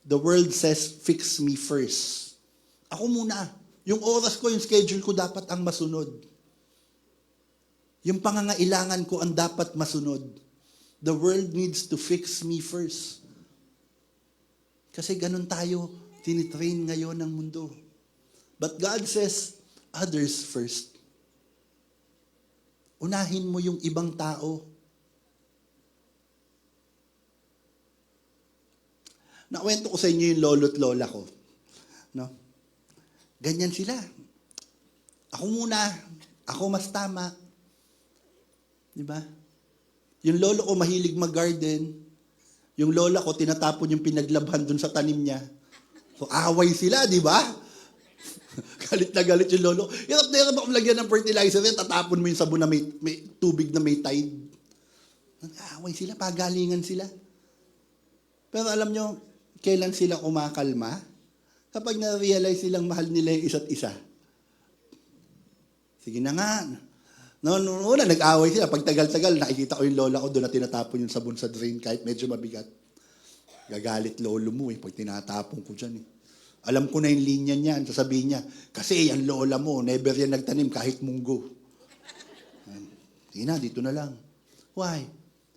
the world says, fix me first. Ako muna. Yung oras ko, yung schedule ko dapat ang masunod. Yung pangangailangan ko ang dapat masunod. The world needs to fix me first. Kasi ganun tayo tinitrain ngayon ng mundo. But God says, others first. Unahin mo yung ibang tao. Nakwento ko sa inyo yung lolo't lola ko. No? ganyan sila. Ako muna, ako mas tama. Di ba? Yung lolo ko mahilig mag-garden. Yung lola ko tinatapon yung pinaglabhan dun sa tanim niya. So away sila, di ba? Galit na galit yung lolo. Hirap na hirap akong lagyan ng fertilizer. Tatapon mo yung sabon na may tubig na may tide. Nag-away sila, pagalingan sila. Pero alam nyo, kailan sila kumakalma? Kapag na-realize silang mahal nila yung isa't isa. Sige na nga. Noon una, nag-away sila. Pag tagal-tagal, nakikita ko yung lola ko doon na tinatapon yung sabon sa drain kahit medyo mabigat. Gagalit lolo mo pag tinatapon ko dyan Alam ko na yung linya niyan. Sasabihin niya, kasi yan lola mo, never yan nagtanim kahit munggo. Sige na, dito na lang. Why?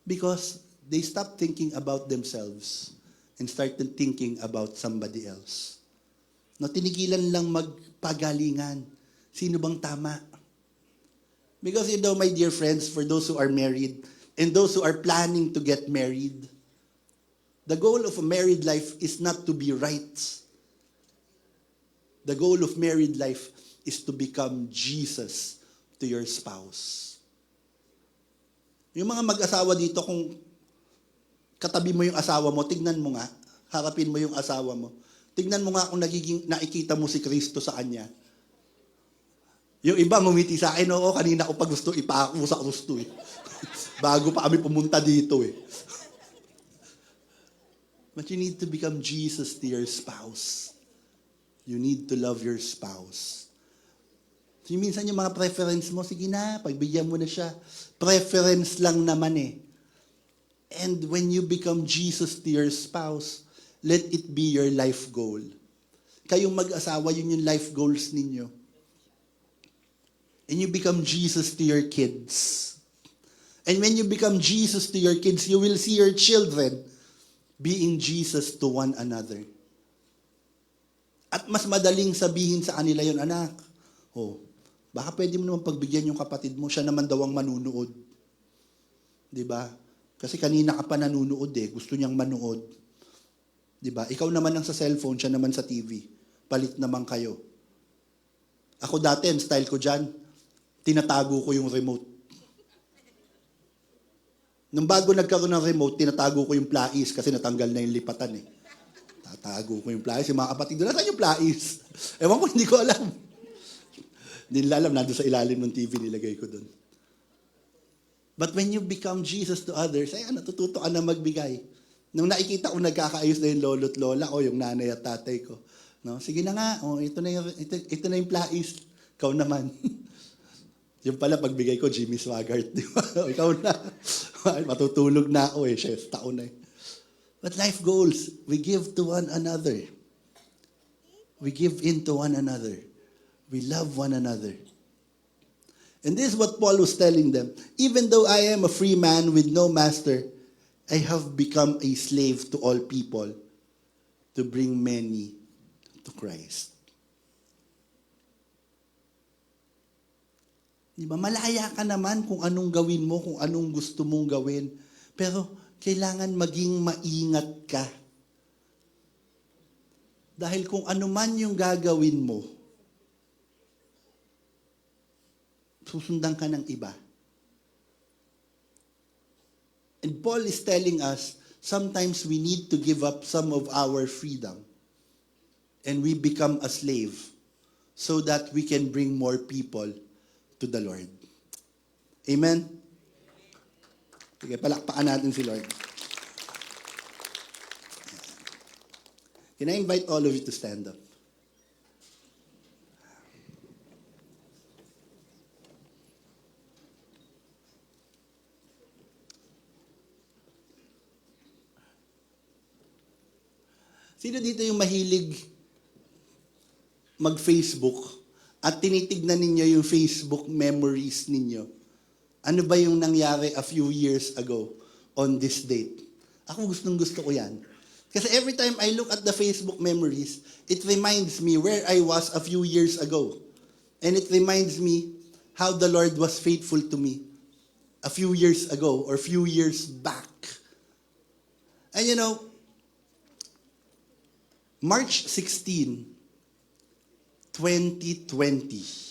Because they stopped thinking about themselves and started thinking about somebody else. No, tinigilan lang magpagalingan. Sino bang tama? Because my dear friends, for those who are married and those who are planning to get married, the goal of a married life is not to be right. The goal of married life is to become Jesus to your spouse. Yung mga mag-asawa dito, kung katabi mo yung asawa mo, tignan mo nga, harapin mo yung asawa mo. Tignan mo nga kung nakikita mo si Kristo sa kanya. Yung iba ngumiti sa akin, oo, kanina ko pa gusto ipako sa gusto Bago pa kami pumunta dito But you need to become Jesus to your spouse. You need to love your spouse. So, minsan yung mga preference mo, sige na, pagbigyan mo na siya. Preference lang naman And when you become Jesus to your spouse, let it be your life goal. Kayong mag-asawa, yun yung life goals ninyo. And you become Jesus to your kids. And when you become Jesus to your kids, you will see your children being Jesus to one another. At mas madaling sabihin sa kanila yun, anak, baka pwede mo naman pagbigyan yung kapatid mo, siya naman daw ang manunood. Diba? Kasi kanina ka pa nanunood gusto niyang manood. Diba? Ikaw naman ang sa cellphone, siya naman sa TV. Palit naman kayo. Ako dati, style ko dyan, tinatago ko yung remote. Nung bago nagkaroon ng remote, tinatago ko yung plais kasi natanggal na yung lipatan Tatago ko yung plais. Yung mga kapatid doon, nasaan yung plais? Ewan ko, hindi ko alam. Hindi nila alam, nandun sa ilalim ng TV, nilagay ko doon. But when you become Jesus to others, natututo ka na magbigay. Nung nakikita ko nagkakaayos na yung lolo't lola ko, yung nanay at tatay ko. No? Sige na nga, ito na yung plais. Ikaw naman. Yung pala, pagbigay ko, Jimmy Swaggart. Di ba? Ikaw na. Matutulog na ako chef, taon na But life goals, we give to one another. We give in to one another. We love one another. And this is what Paul was telling them. Even though I am a free man with no master, I have become a slave to all people to bring many to Christ. Diba? Malaya ka naman kung anong gawin mo, kung anong gusto mong gawin. Pero kailangan maging maingat ka. Dahil kung ano man yung gagawin mo, susundan ka ng iba. And Paul is telling us, sometimes we need to give up some of our freedom. And we become a slave so that we can bring more people to the Lord. Amen? Sige, palakpakan natin si Lord. Can I invite all of you to stand up? Sino dito yung mahilig mag-Facebook at tinitignan ninyo yung Facebook memories ninyo? Ano ba yung nangyari a few years ago on this date? Ako gustong-gusto ko yan. Kasi every time I look at the Facebook memories, it reminds me where I was a few years ago. And it reminds me how the Lord was faithful to me a few years ago or few years back. And you know, March 16 2020.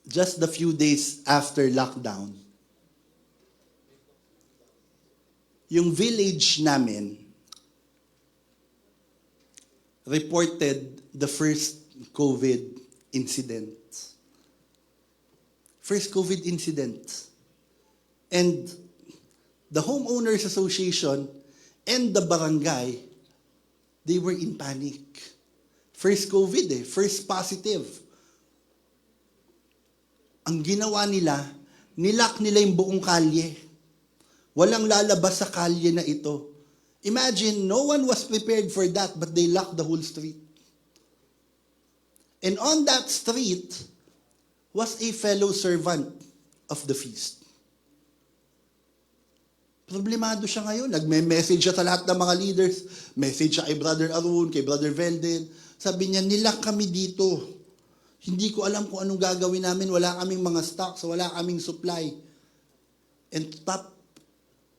Just the few days after lockdown, yung village namin reported the first COVID incident. First COVID incident. And the homeowners association and the barangay, they were in panic. First COVID first positive. Ang ginawa nila, nilock nila yung buong kalye. Walang lalabas sa kalye na ito. Imagine, no one was prepared for that, but they locked the whole street. And on that street was a fellow servant of the feast. Problemado siya ngayon. Nagme-message siya sa lahat ng mga leaders. Message siya kay Brother Arun, kay Brother Velden. Sabi niya, nilock kami dito. Hindi ko alam kung anong gagawin namin. Wala kaming mga stocks, wala kaming supply. And to top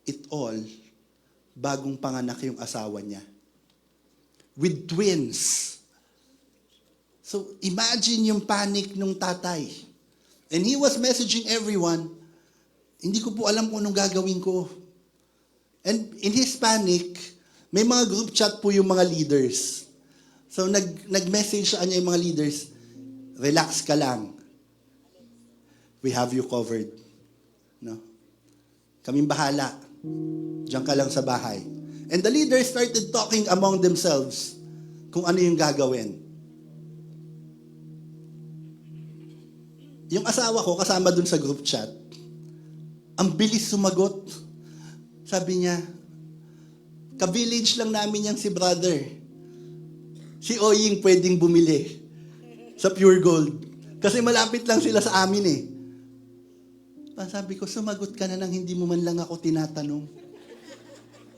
it all, bagong panganak yung asawa niya. With twins. So imagine yung panic nung tatay. And he was messaging everyone, hindi ko po alam kung anong gagawin ko. And in his panic, may mga group chat po yung mga leaders. So nag-message sa kanya yung mga leaders, relax ka lang. We have you covered. No? Kaming bahala. Diyan ka lang sa bahay. And the leaders started talking among themselves kung ano yung gagawin. Yung asawa ko, kasama dun sa group chat, ang bilis sumagot. Sabi niya, ka-village lang namin yang si brother. Si Oying pwedeng bumili sa Pure Gold. Kasi malapit lang sila sa amin Sabi ko, sumagot ka na nang hindi mo man lang ako tinatanong.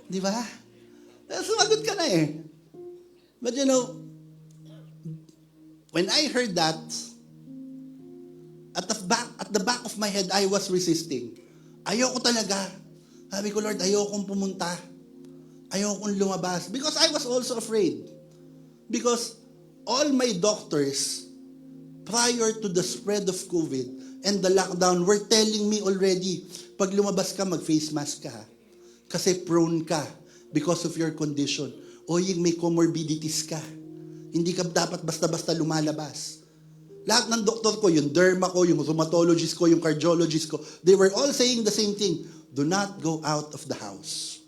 Di ba? Sumagot ka na But you know, when I heard that, at the back of my head, I was resisting. Ayoko talaga. Sabi ko, Lord, ayokong pumunta. Ayokong lumabas. Because I was also afraid. Because all my doctors, prior to the spread of COVID and the lockdown, were telling me already, pag lumabas ka, mag-face mask ka. Kasi prone ka because of your condition. O yung may comorbidities ka. Hindi ka dapat basta-basta lumalabas. Lahat ng doktor ko, yung derma ko, yung rheumatologist ko, yung cardiologist ko, they were all saying the same thing. Do not go out of the house.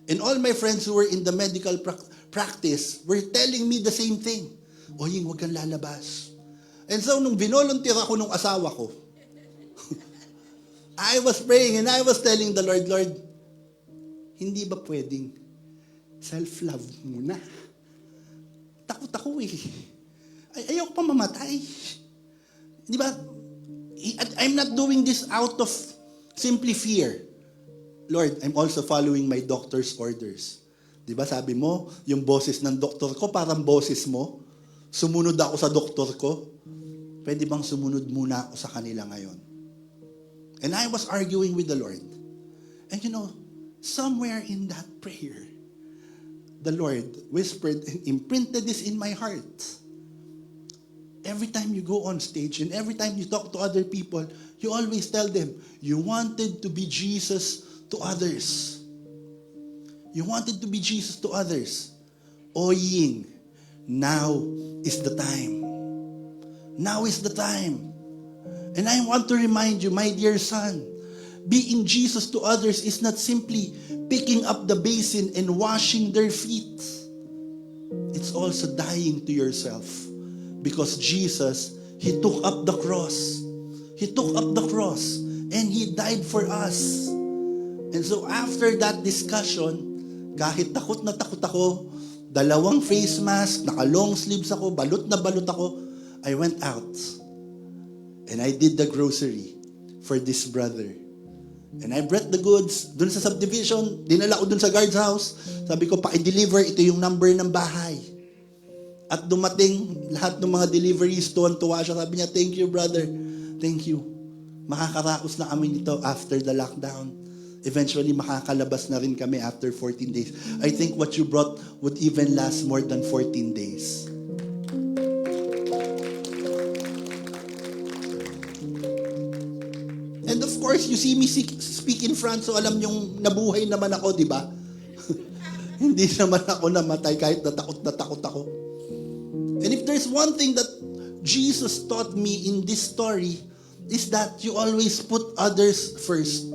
And all my friends who were in the medical practice were telling me the same thing. O yung wag kang lalabas. And so, nung binolunteer ako nung asawa ko, I was praying and I was telling the Lord, Lord, hindi ba pwedeng self-love muna? Takot ako Ayaw pa mamatay. Di ba? I'm not doing this out of simply fear. Lord, I'm also following my doctor's orders. Di ba sabi mo, yung boses ng doktor ko parang boses mo. Sumunod ako sa doktor ko. Pwede bang sumunod muna ako sa kanila ngayon? And I was arguing with the Lord. And you know, somewhere in that prayer, the Lord whispered and imprinted this in my heart. Every time you go on stage and every time you talk to other people, you always tell them, you wanted to be Jesus to others. You wanted to be Jesus to others. Oying, now is the time. Now is the time. And I want to remind you, my dear son, being Jesus to others is not simply picking up the basin and washing their feet. It's also dying to yourself. Because Jesus, He took up the cross. He took up the cross and He died for us. And so after that discussion, kahit takot na takot ako, 2 face mask, naka-long sleeves ako, balot na balot ako, I went out and I did the grocery for this brother. And I brought the goods dun sa subdivision, dinala ko dun sa guard's house. Sabi ko, paki-deliver, ito yung number ng bahay. At dumating lahat ng mga deliveries, tuwan-tuwa siya. Sabi niya, thank you brother, thank you. Makakaraos na kami nito after the lockdown. Eventually, makakalabas na rin kami after 14 days. I think what you brought would even last more than 14 days. And of course, you see me speak in front, so alam niyong nabuhay naman ako, di ba? Hindi naman ako namatay kahit natakot ako. And if there's one thing that Jesus taught me in this story, is that you always put others first.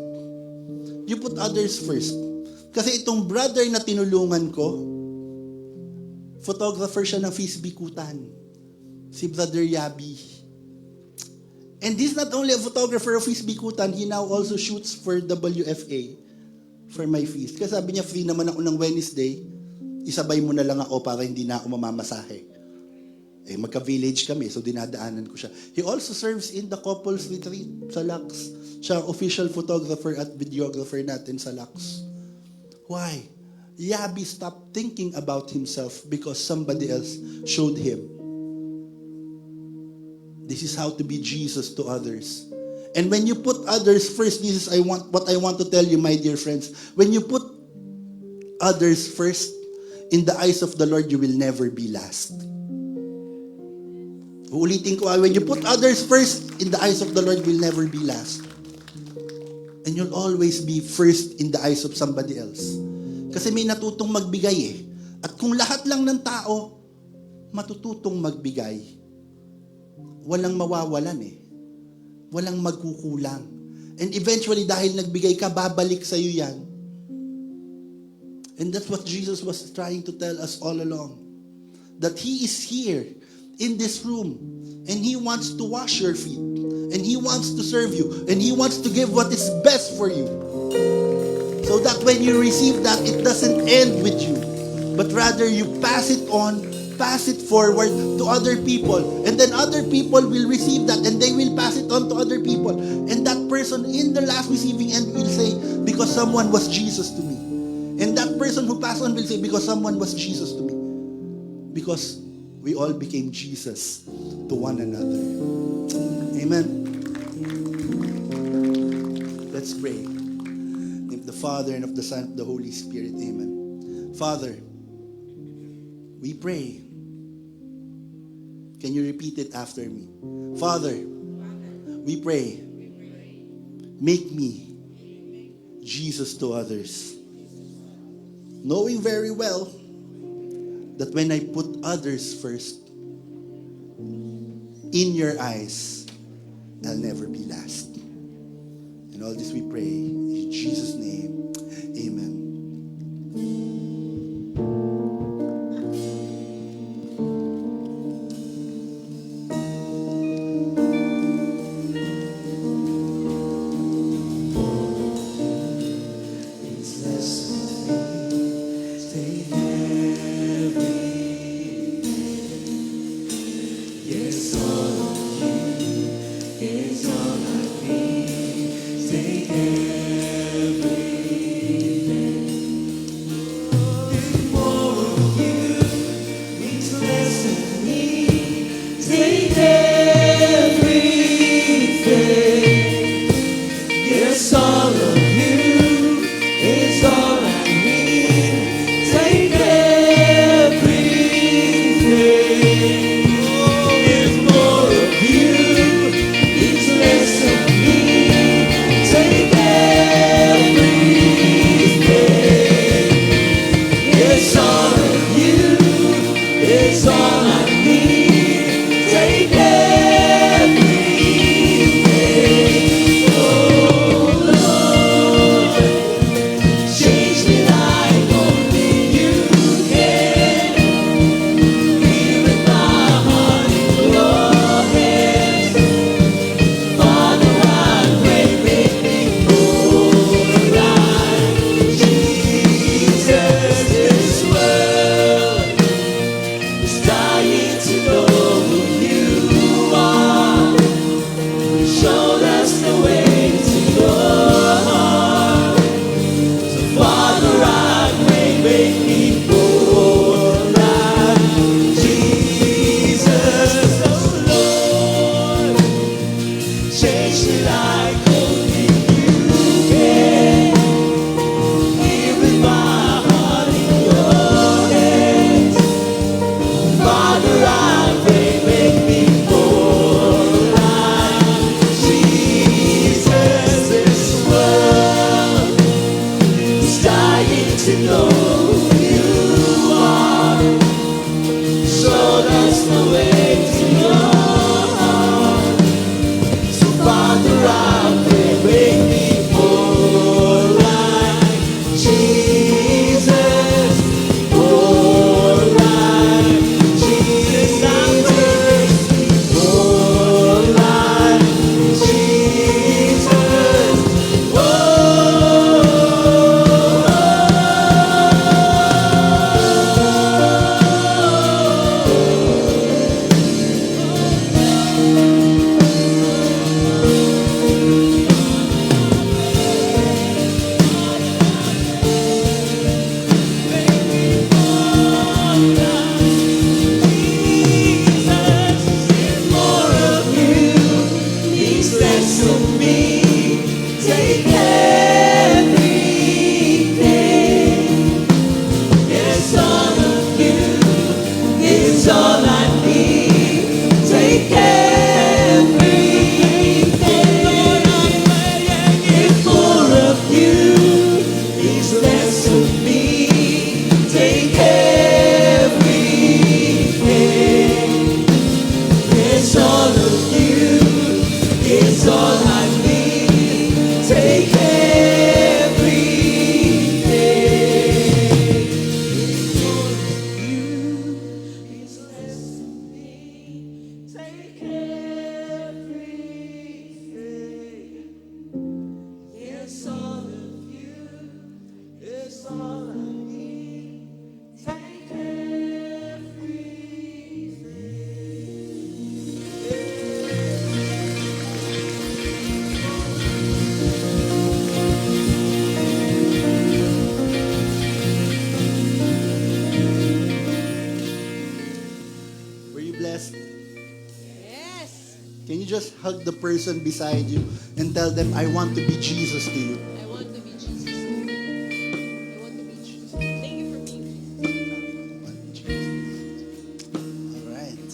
You put others first. Kasi itong brother na tinulungan ko, photographer siya ng Fisbikutan. Si Brother Yabi. And he's not only a photographer of Fisbikutan, he now also shoots for WFA for my feast. Kasi sabi niya, free naman ako ng Wednesday, isabay mo na lang ako para hindi na ako mamamasahe. Eh, magka-village kami, so dinadaanan ko siya. He also serves in the couples retreat sa Lux. Siya ang official photographer at videographer natin sa Lux. Why? Yabi stopped thinking about himself because somebody else showed him. This is how to be Jesus to others. And when you put others first, this is what I want to tell you, my dear friends. When you put others first, in the eyes of the Lord, you will never be last. Uulitin ko, when you put others first, in the eyes of the Lord, you will never be last. And you'll always be first in the eyes of somebody else. Kasi may natutong magbigay eh. At kung lahat lang ng tao, matututong magbigay, walang mawawalan eh. Walang magkukulang. And eventually, dahil nagbigay ka, babalik sa'yo yan. And that's what Jesus was trying to tell us all along. That He is here in this room, and He wants to wash your feet, and He wants to serve you, and He wants to give what is best for you, so that when you receive that, it doesn't end with you, but rather you pass it on, pass it forward to other people, and then other people will receive that, and they will pass it on to other people, and that person in the last receiving end will say, because someone was Jesus to me, and that person who passed on will say, because someone was Jesus to me, because we all became Jesus to one another. Amen. Let's pray. In the name of the Father and of the Son and of the Holy Spirit. Amen. Father, we pray. Can you repeat it after me? Father, we pray. Make me Jesus to others. Knowing very well that when I put others first, in your eyes, I'll never be last. And all this we pray in Jesus' name. Amen. To know Can you just hug the person beside you and tell them, I want to be Jesus to you? I want to be Jesus. I want to be Jesus. Thank you for being All right.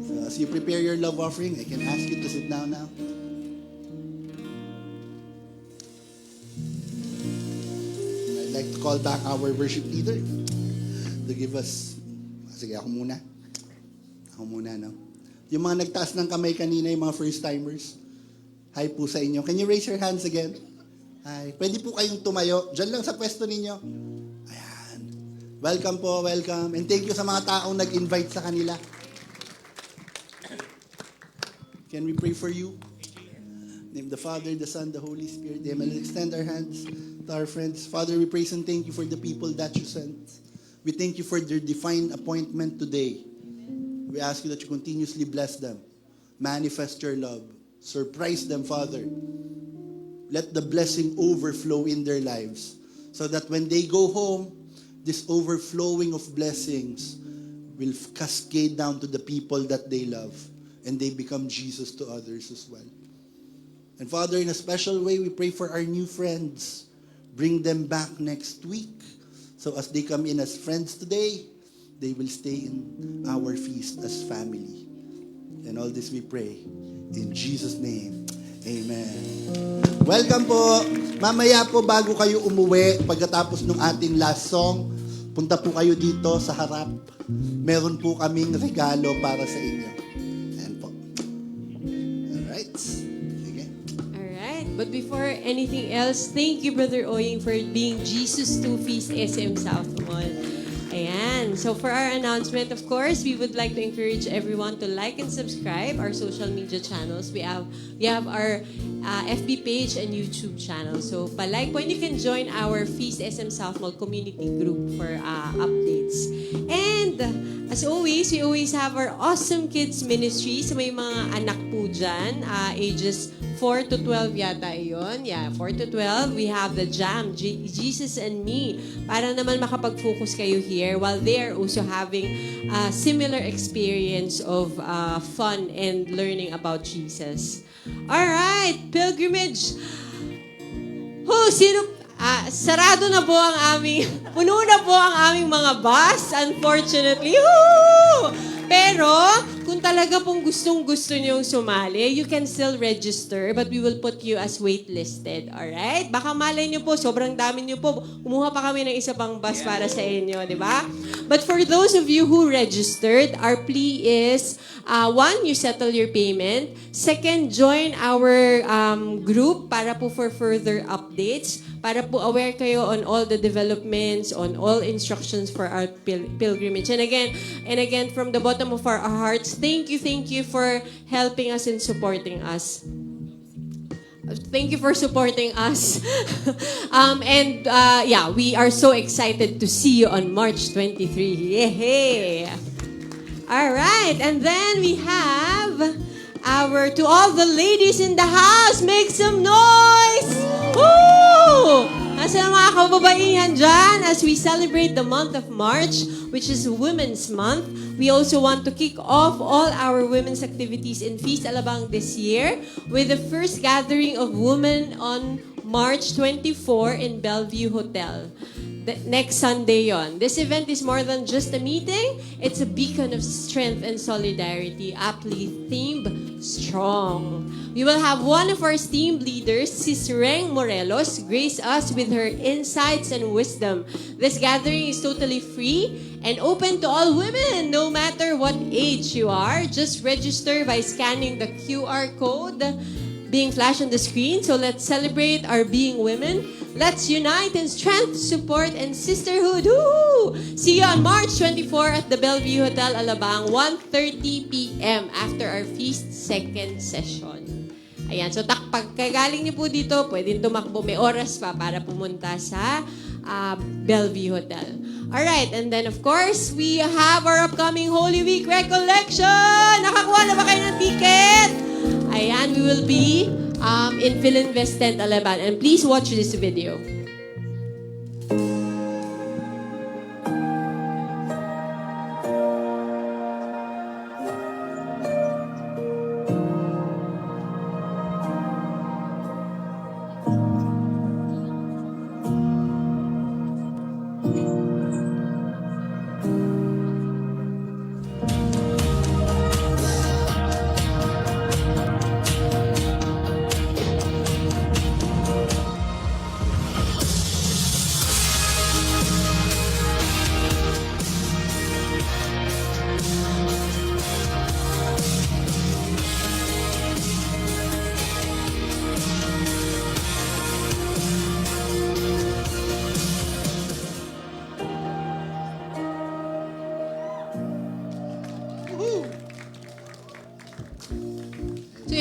So as you prepare your love offering, I can ask you to sit down now. And I'd like to call back our worship leader to give us... Sige, ako muna. No? Yung mga nagtaas ng kamay kanina, yung mga first-timers, hi po sa inyo. Can you raise your hands again? Hi. Pwede po kayong tumayo. Diyan lang sa pwesto ninyo. Ayan. Welcome po, welcome. And thank you sa mga taong nag-invite sa kanila. Can we pray for you? In the name of the Father, the Son, the Holy Spirit. Amen. Let's extend our hands to our friends. Father, we praise and thank you for the people that you sent. We thank you for their divine appointment today. We ask you that you continuously bless them. Manifest your love. Surprise them, Father. Let the blessing overflow in their lives so that when they go home, this overflowing of blessings will cascade down to the people that they love and they become Jesus to others as well. And Father, in a special way, we pray for our new friends. Bring them back next week. So as they come in as friends today, they will stay in our feast as family. And all this we pray in Jesus' name. Amen. Welcome po. Mamaya po bago kayo umuwi, pagkatapos ng ating last song, punta po kayo dito sa harap. Meron po kaming regalo para sa inyo. Ayan po. Alright. Sige. Alright, but before anything else, thank you, Brother Oying, for being Jesus 2 Feast SM South Mall. Ayan. So for our announcement, of course, we would like to encourage everyone to like and subscribe our social media channels. We have our FB page and YouTube channel. So palike po, and you can join our Feast SM South Mall community group for updates. And as always, we always have our awesome kids ministry. So may mga anak po dyan, ages 4 to 12 yata yun. Yeah, 4 to 12. We have the Jam, Jesus and Me, para naman makapag-focus kayo here while they are also having a similar experience of fun and learning about Jesus. Alright, pilgrimage. Sarado na po ang aming, puno na po ang aming mga bus, unfortunately. Woo! Pero, kung talaga pong gustong-gusto niyong sumali, you can still register, but we will put you as waitlisted, alright? Baka malay niyo po, sobrang dami niyo po, kumuha pa kami ng isa pang bus para sa inyo, di ba? But for those of you who registered, our plea is, one, you settle your payment. Second, join our group para po for further updates, para po aware kayo on all the developments, on all instructions for our pilgrimage. And again, from the bottom of our hearts, thank you for helping us and supporting us. Thank you for supporting us. We are so excited to see you on March 23. Yay! All right, and then we have to all the ladies in the house, make some noise! Woo! Nasa mga kababaihan dyan as we celebrate the month of March, which is Women's Month. We also want to kick off all our women's activities in Feast Alabang this year with the first gathering of women on March 24 in Bellevue Hotel. Next Sunday yon. This event is more than just a meeting. It's a beacon of strength and solidarity, aptly themed Strong. We will have one of our esteemed leaders, Sis Reng Morelos, grace us with her insights and wisdom. This gathering is totally free and open to all women, no matter what age you are. Just register by scanning the QR code being flashed on the screen. So let's celebrate our being women. Let's unite in strength, support, and sisterhood. Woo! See you on March 24 at the Bellevue Hotel, Alabang, 1:30 p.m. after our feast second session. Ayan, so pagkagaling niyo po dito, pwedeng tumakbo, may oras pa para pumunta sa Bellevue Hotel. Alright, and then of course, we have our upcoming Holy Week Recollection! Nakakuha na ba kayo ng ticket? Ayan, we will be in Philinvest Tent, Alabang. And please watch this video.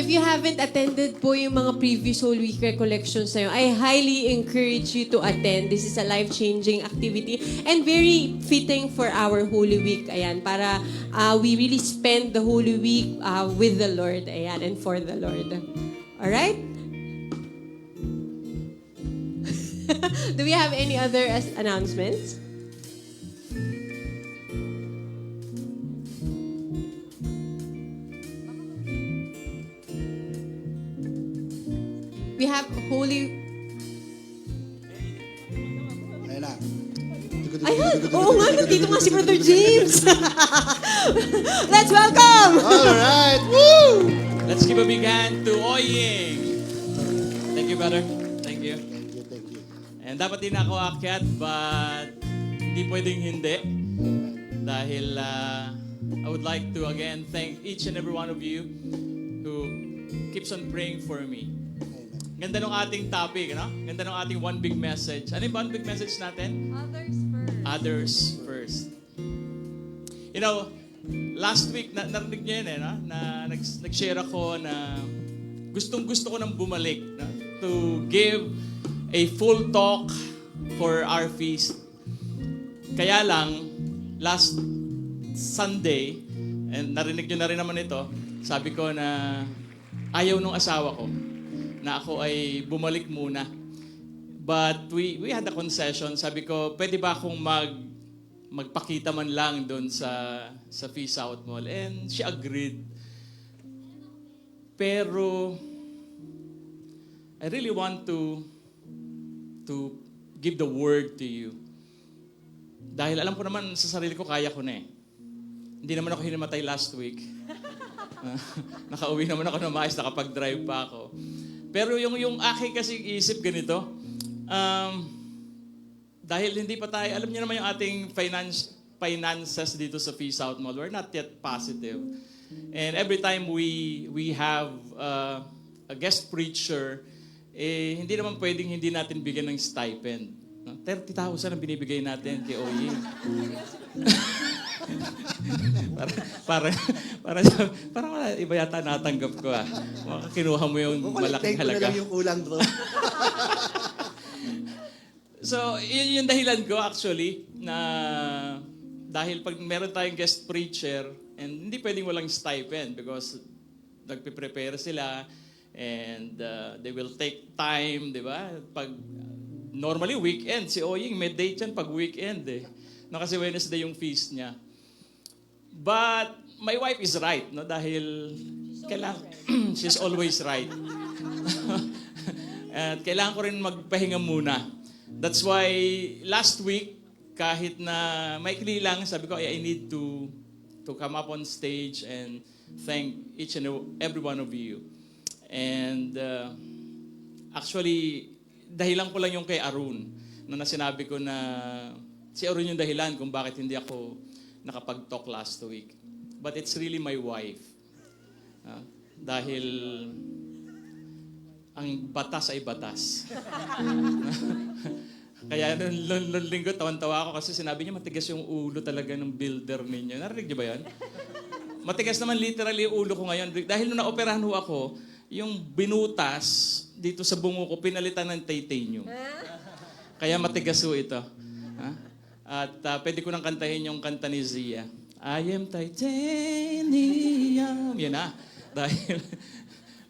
if you haven't attended po yung mga previous Holy Week recollections na yun, I highly encourage you to attend. This is a life-changing activity and very fitting for our Holy Week. Ayan, para we really spend the Holy Week with the Lord. Ayan, and for the Lord. Alright? Do we have any other announcements? We have Holy... Ayun na. Ayun! Oo nga, nandito nga si Brother James! Let's welcome! Alright! Woo! Let's give a big hand to Oying. Thank you, brother. Thank you. Thank you. And dapat din ako aakyat, but hindi pwedeng hindi. Dahil I would like to again thank each and every one of you who keeps on praying for me. Ganda ng ating topic, no? Ganda ng ating one big message. Ano yung one big message natin? Others first. Others first. You know, last week, narinig niyo yun no? Na nag-share ako na gustong-gusto ko nang bumalik, no? To give a full talk for our feast. Kaya lang, last Sunday, and narinig niyo na rin naman ito, sabi ko na ayaw nung asawa ko na ako ay bumalik muna. But we had a concession. Sabi ko, pwede ba akong magpakita man lang doon sa Feast South Mall? And she agreed. Pero I really want to give the word to you. Dahil alam ko naman sa sarili ko, kaya ko na eh. Hindi naman ako hinimatay last week. Nakauwi naman ako na maayos, nakapag-drive pa ako. Pero yung aking kasi isip ganito, dahil hindi pa tayo, alam niyo naman yung ating finances dito sa Feast South Mall, we're not yet positive. And every time we have a guest preacher, hindi naman pwedeng hindi natin bigyan ng stipend. No? 30,000 ang binibigay natin kay Oye. para iba yata natanggap ko kinuha mo yung malaking halaga. Ko na lang yung kulang, bro. So, yun yung dahilan ko actually na dahil pag meron tayong guest preacher and hindi pwedeng walang stipend because nagpe-prepare sila and they will take time, di ba? Pag normally weekend, si Oying may date yan pag weekend eh. No, kasi Wednesday yung feast niya. But my wife is right, no? Dahil she's always right. At kailangan ko rin magpahinga muna. That's why last week, kahit na maikli lang, sabi ko, I need to come up on stage and thank each and every one of you. And actually, dahilan ko lang yung kay Arun. Na sinabi ko na si Arun yung dahilan kung bakit hindi ako nakapag-talk last week. But it's really my wife. Dahil ang batas ay batas. Kaya nung linggo, tawan-tawa ako kasi sinabi niya matigas yung ulo talaga ng builder ninyo. Narinig niyo ba yan? Matigas naman literally yung ulo ko ngayon. Dahil nung naoperahan ho ako, yung binutas dito sa bungo ko, pinalitan ng titanium. Kaya matigas ho ito. At pwede ko nang kantahin yung kanta ni Zia. I am titanium. Yan na. Dahil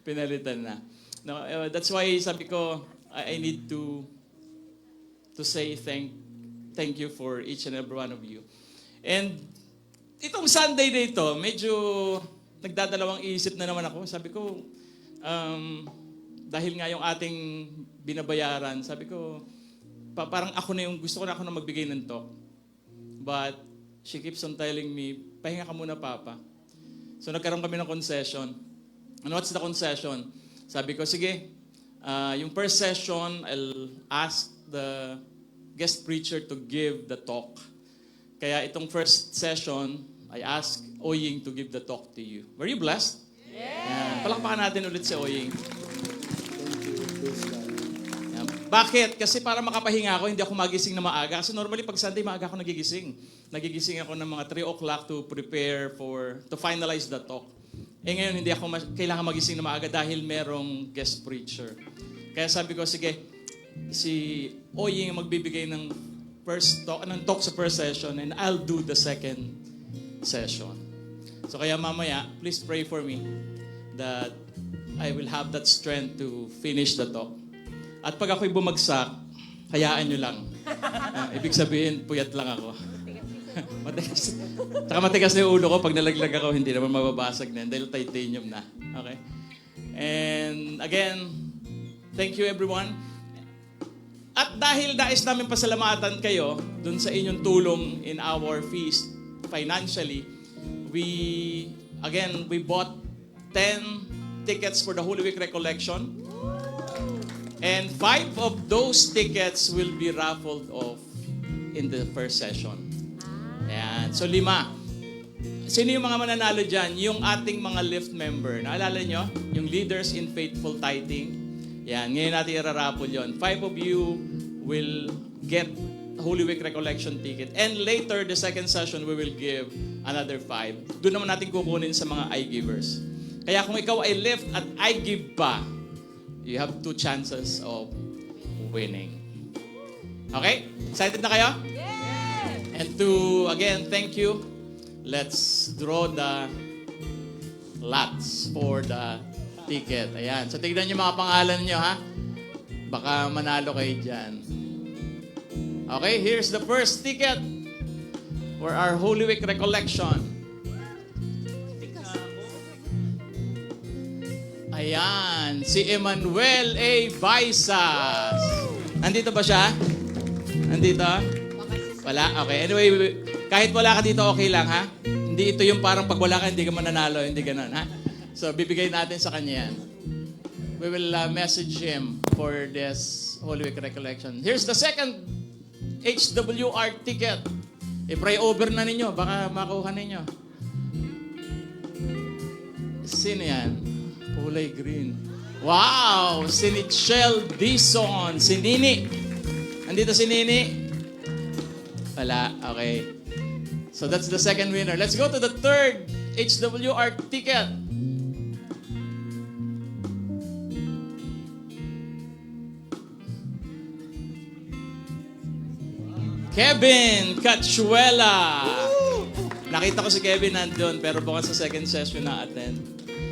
pinalitan na. No, that's why sabi ko, I need to say thank you for each and every one of you. And itong Sunday na ito, medyo nagdadalawang isip na naman ako. Sabi ko, dahil nga yung ating binabayaran, sabi ko, parang ako na yung, gusto ko na ako na magbigay ng talk. But she keeps on telling me, pahinga ka muna, Papa. So nagkaroon kami ng concession. And what's the concession? Sabi ko, sige, yung first session, I'll ask the guest preacher to give the talk. Kaya itong first session, I asked Oying to give the talk to you. Were you blessed? Yeah. Palakpakan natin ulit si Oying. Bakit? Kasi para makapahinga ako, hindi ako magising na maaga. Kasi normally pag Sunday, maaga ako nagigising. Nagigising ako ng mga 3 o'clock to prepare to finalize the talk. Ngayon, hindi ako kailangan magising na maaga dahil merong guest preacher. Kaya sabi ko, sige, si Oying magbibigay ng talk sa first session and I'll do the second session. So kaya mamaya, please pray for me that I will have that strength to finish the talk. At pag ako'y bumagsak, hayaan nyo lang. Ibig sabihin, puyat lang ako. Matigas. Saka matigas na yung ulo ko. Pag nalaglag ako, hindi naman mababasag na. Dahil titanium na. Okay? And again, thank you everyone. At dahil nais namin pasalamatan kayo dun sa inyong tulong in our feast financially, we bought 10 tickets for the Holy Week Recollection. And 5 of those tickets will be raffled off in the first session. Ayan. So 5. Sino yung mga mananalo dyan? Yung ating mga lift member. Naalala nyo? Yung leaders in faithful tithing. Yan. Ngayon natin iraraffle yun. 5 of you will get Holy Week Recollection ticket. And later, the second session, we will give another 5. Doon naman natin kukunin sa mga I-givers. Kaya kung ikaw ay lift at I-give pa, you have 2 chances of winning. Okay? Excited na kayo? And to, again, thank you. Let's draw the lots for the ticket. Ayan. So, tignan nyo mga pangalan nyo, ha? Baka manalo kayo dyan. Okay, here's the first ticket for our Holy Week Recollection. Ayan. Si Emmanuel A. Baisas. Nandito ba siya? Nandito? Wala? Okay. Anyway, kahit wala ka dito, okay lang, ha? Hindi ito yung parang pag wala ka, hindi ka mananalo. Hindi ganun, ha? So, bibigay natin sa kanya yan. We will message him for this Holy Week Recollection. Here's the second HWR ticket. I-pray over na ninyo. Baka makuha ninyo. Sino yan? Kulay green. Wow! Si Nichelle Dison. Si Nini. Andito si Nini. Wala. Okay. So that's the second winner. Let's go to the third HWR ticket. Kevin Cachuela. Nakita ko si Kevin nandun, pero bukas sa second session na attend.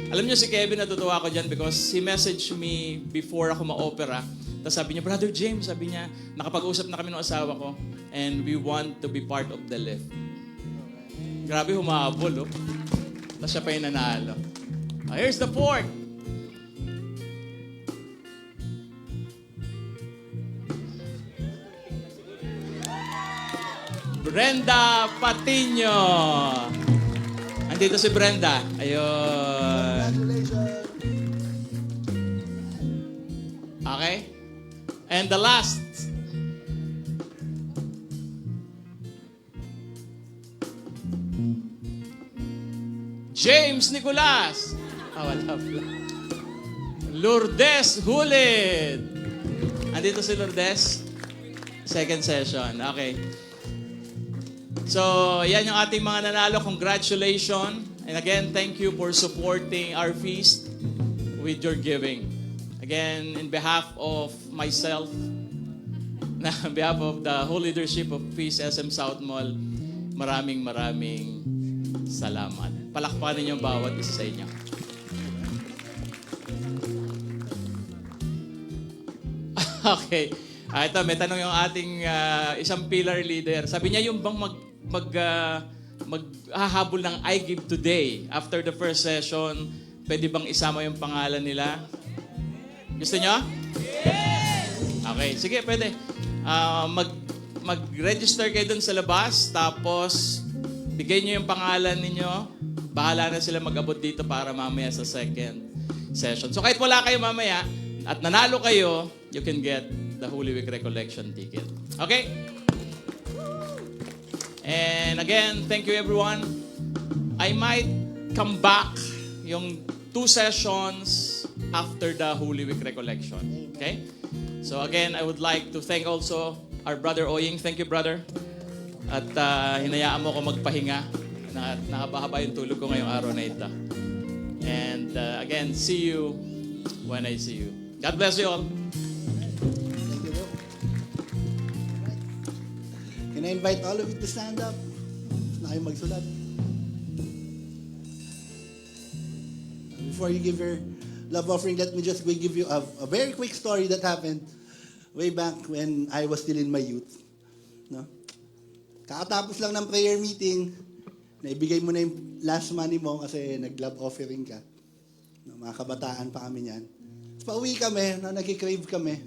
Alam niyo si Kevin, natutuwa ako dyan because he messaged me before ako ma-opera. Tapos sabi niya, Brother James, sabi niya, nakapag-usap na kami ng asawa ko and we want to be part of the lift. Grabe, humabol, oh. Tapos siya pa yung nanalo. Here's the fourth. Brenda Patino. Andito si Brenda. Ayun. Okay? And the last. James Nicolas. Wala pala. Lourdes Hulid. Andito si Lourdes. Second session. Okay. So, yan yung ating mga nanalo. Congratulations. And again, thank you for supporting our feast with your giving. Again, in behalf of myself, on behalf of the whole leadership of Feast SM South Mall, maraming salamat. Palakpakan ninyo bawat isa sa inyo. Okay. Ito, may tanong yung ating isang pillar leader. Sabi niya yung bang maghahabol ng I Give Today after the first session, pwede bang isama yung pangalan nila? Gusto nyo? Yes! Okay, sige, pwede. Mag-register kayo dun sa labas, tapos bigay nyo yung pangalan ninyo. Bahala na sila mag-abot dito para mamaya sa second session. So kahit wala kayo mamaya at nanalo kayo, you can get the Holy Week Recollection ticket. Okay? And again, thank you everyone. I might come back yung 2 sessions after the Holy Week Recollection. Okay? So again, I would like to thank also our brother Oying. Thank you, brother. At hinayaan mo ko magpahinga. Nakabahaba yung tulog ko ngayong araw na ito. And again, see you when I see you. God bless you all. Thank you, bro. Can I invite all of you to stand up? Na kayo magsulat. Before you give your love offering, let me just give you a very quick story that happened way back when I was still in my youth. No? Kakatapos lang ng prayer meeting, naibigay mo na yung last money mo kasi nag-love offering ka. No, mga kabataan pa kami niyan. Pauwi kami, nag-crave kami.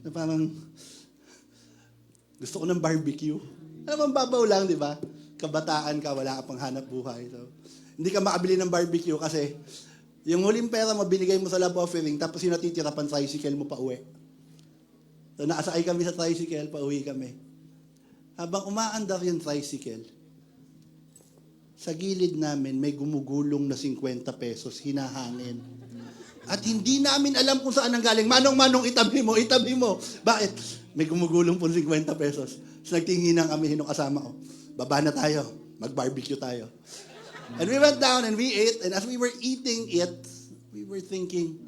Na parang, gusto ko ng barbecue. Alam mo, babaw lang, di ba? Kabataan ka, wala ka pang hanap buhay. So, hindi ka makabili ng barbecue kasi yung huling pera mo, binigay mo sa love offering, tapos yung natitira pang tricycle mo pa uwi. So, nakasakay kami sa tricycle, pauwi kami. Habang umaandar yung tricycle, sa gilid namin may gumugulong na 50 pesos, hinahangin. At hindi namin alam kung saan ang galing. Manong, itabi mo. Bakit? May gumugulong po 50 pesos. So nagtinginan kami, hinong kasama ko. Baba na tayo, mag-barbecue tayo. And we went down and we ate, and as we were eating it, we were thinking,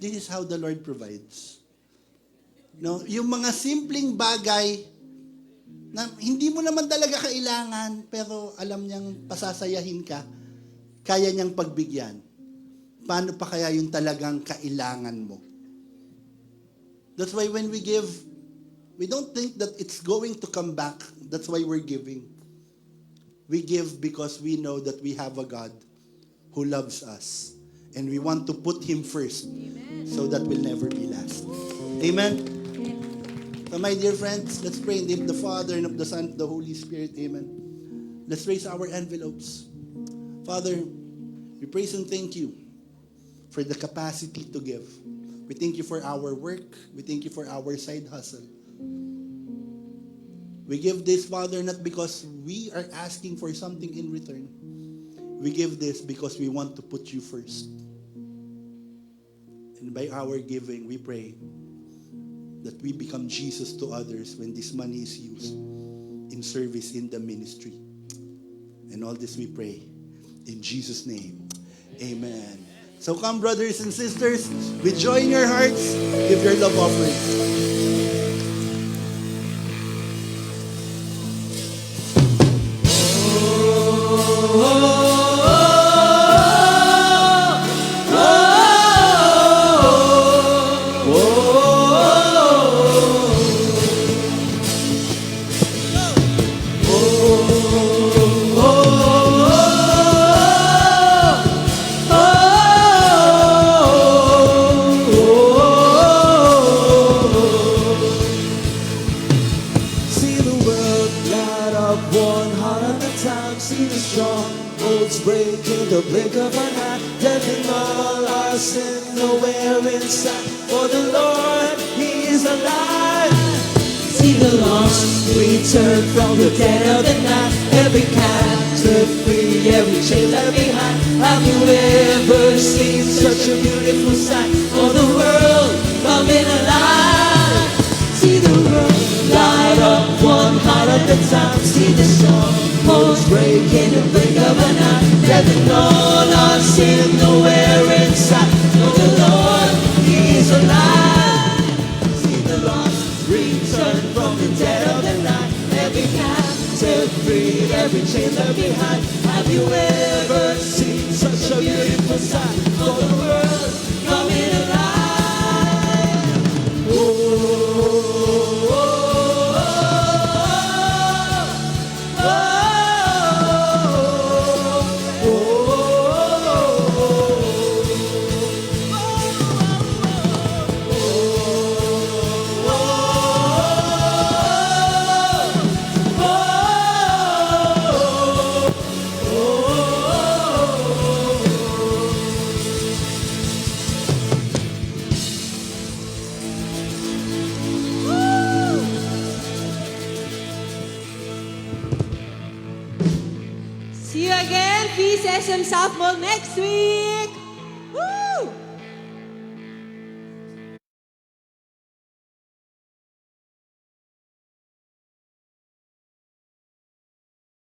this is how the Lord provides. No, yung mga simpleng bagay na hindi mo naman talaga kailangan, pero alam niyang pasasayahin ka, kaya niyang pagbigyan. Paano pa kaya yung talagang kailangan mo? That's why when we give, we don't think that it's going to come back. That's why we're giving. We give because we know that we have a God who loves us. And we want to put Him first. Amen. So that will never be last. Amen? So my dear friends, let's pray in the name of the Father and of the Son and the Holy Spirit. Amen. Let's raise our envelopes. Father, we praise and thank you for the capacity to give. We thank you for our work. We thank you for our side hustle. We give this, Father, not because we are asking for something in return. We give this because we want to put you first. And by our giving, we pray that we become Jesus to others when this money is used in service in the ministry. And all this we pray in Jesus' name. Amen. So come, brothers and sisters, with joy in your hearts, give your love offering. See the world light up one heart at a time. See the strongholds break in the blink of an eye. Death and all our sin nowhere inside. For the Lord, He is alive. See the lost return from the dead of the night. Every captive free, every chain left behind. Have you ever seen such a beautiful sight? For the world coming alive. See the world light up one heart at a time. See the strongholds break in the blink of an eye. Death and all our sin nowhere inside. For the Lord, He is alive. See the lost return from the dead of the night. Every captive free, every chain left behind. Have you ever seen such a beautiful sight? For the world coming alive. See you again, Peace SM South Mall next week. Woo!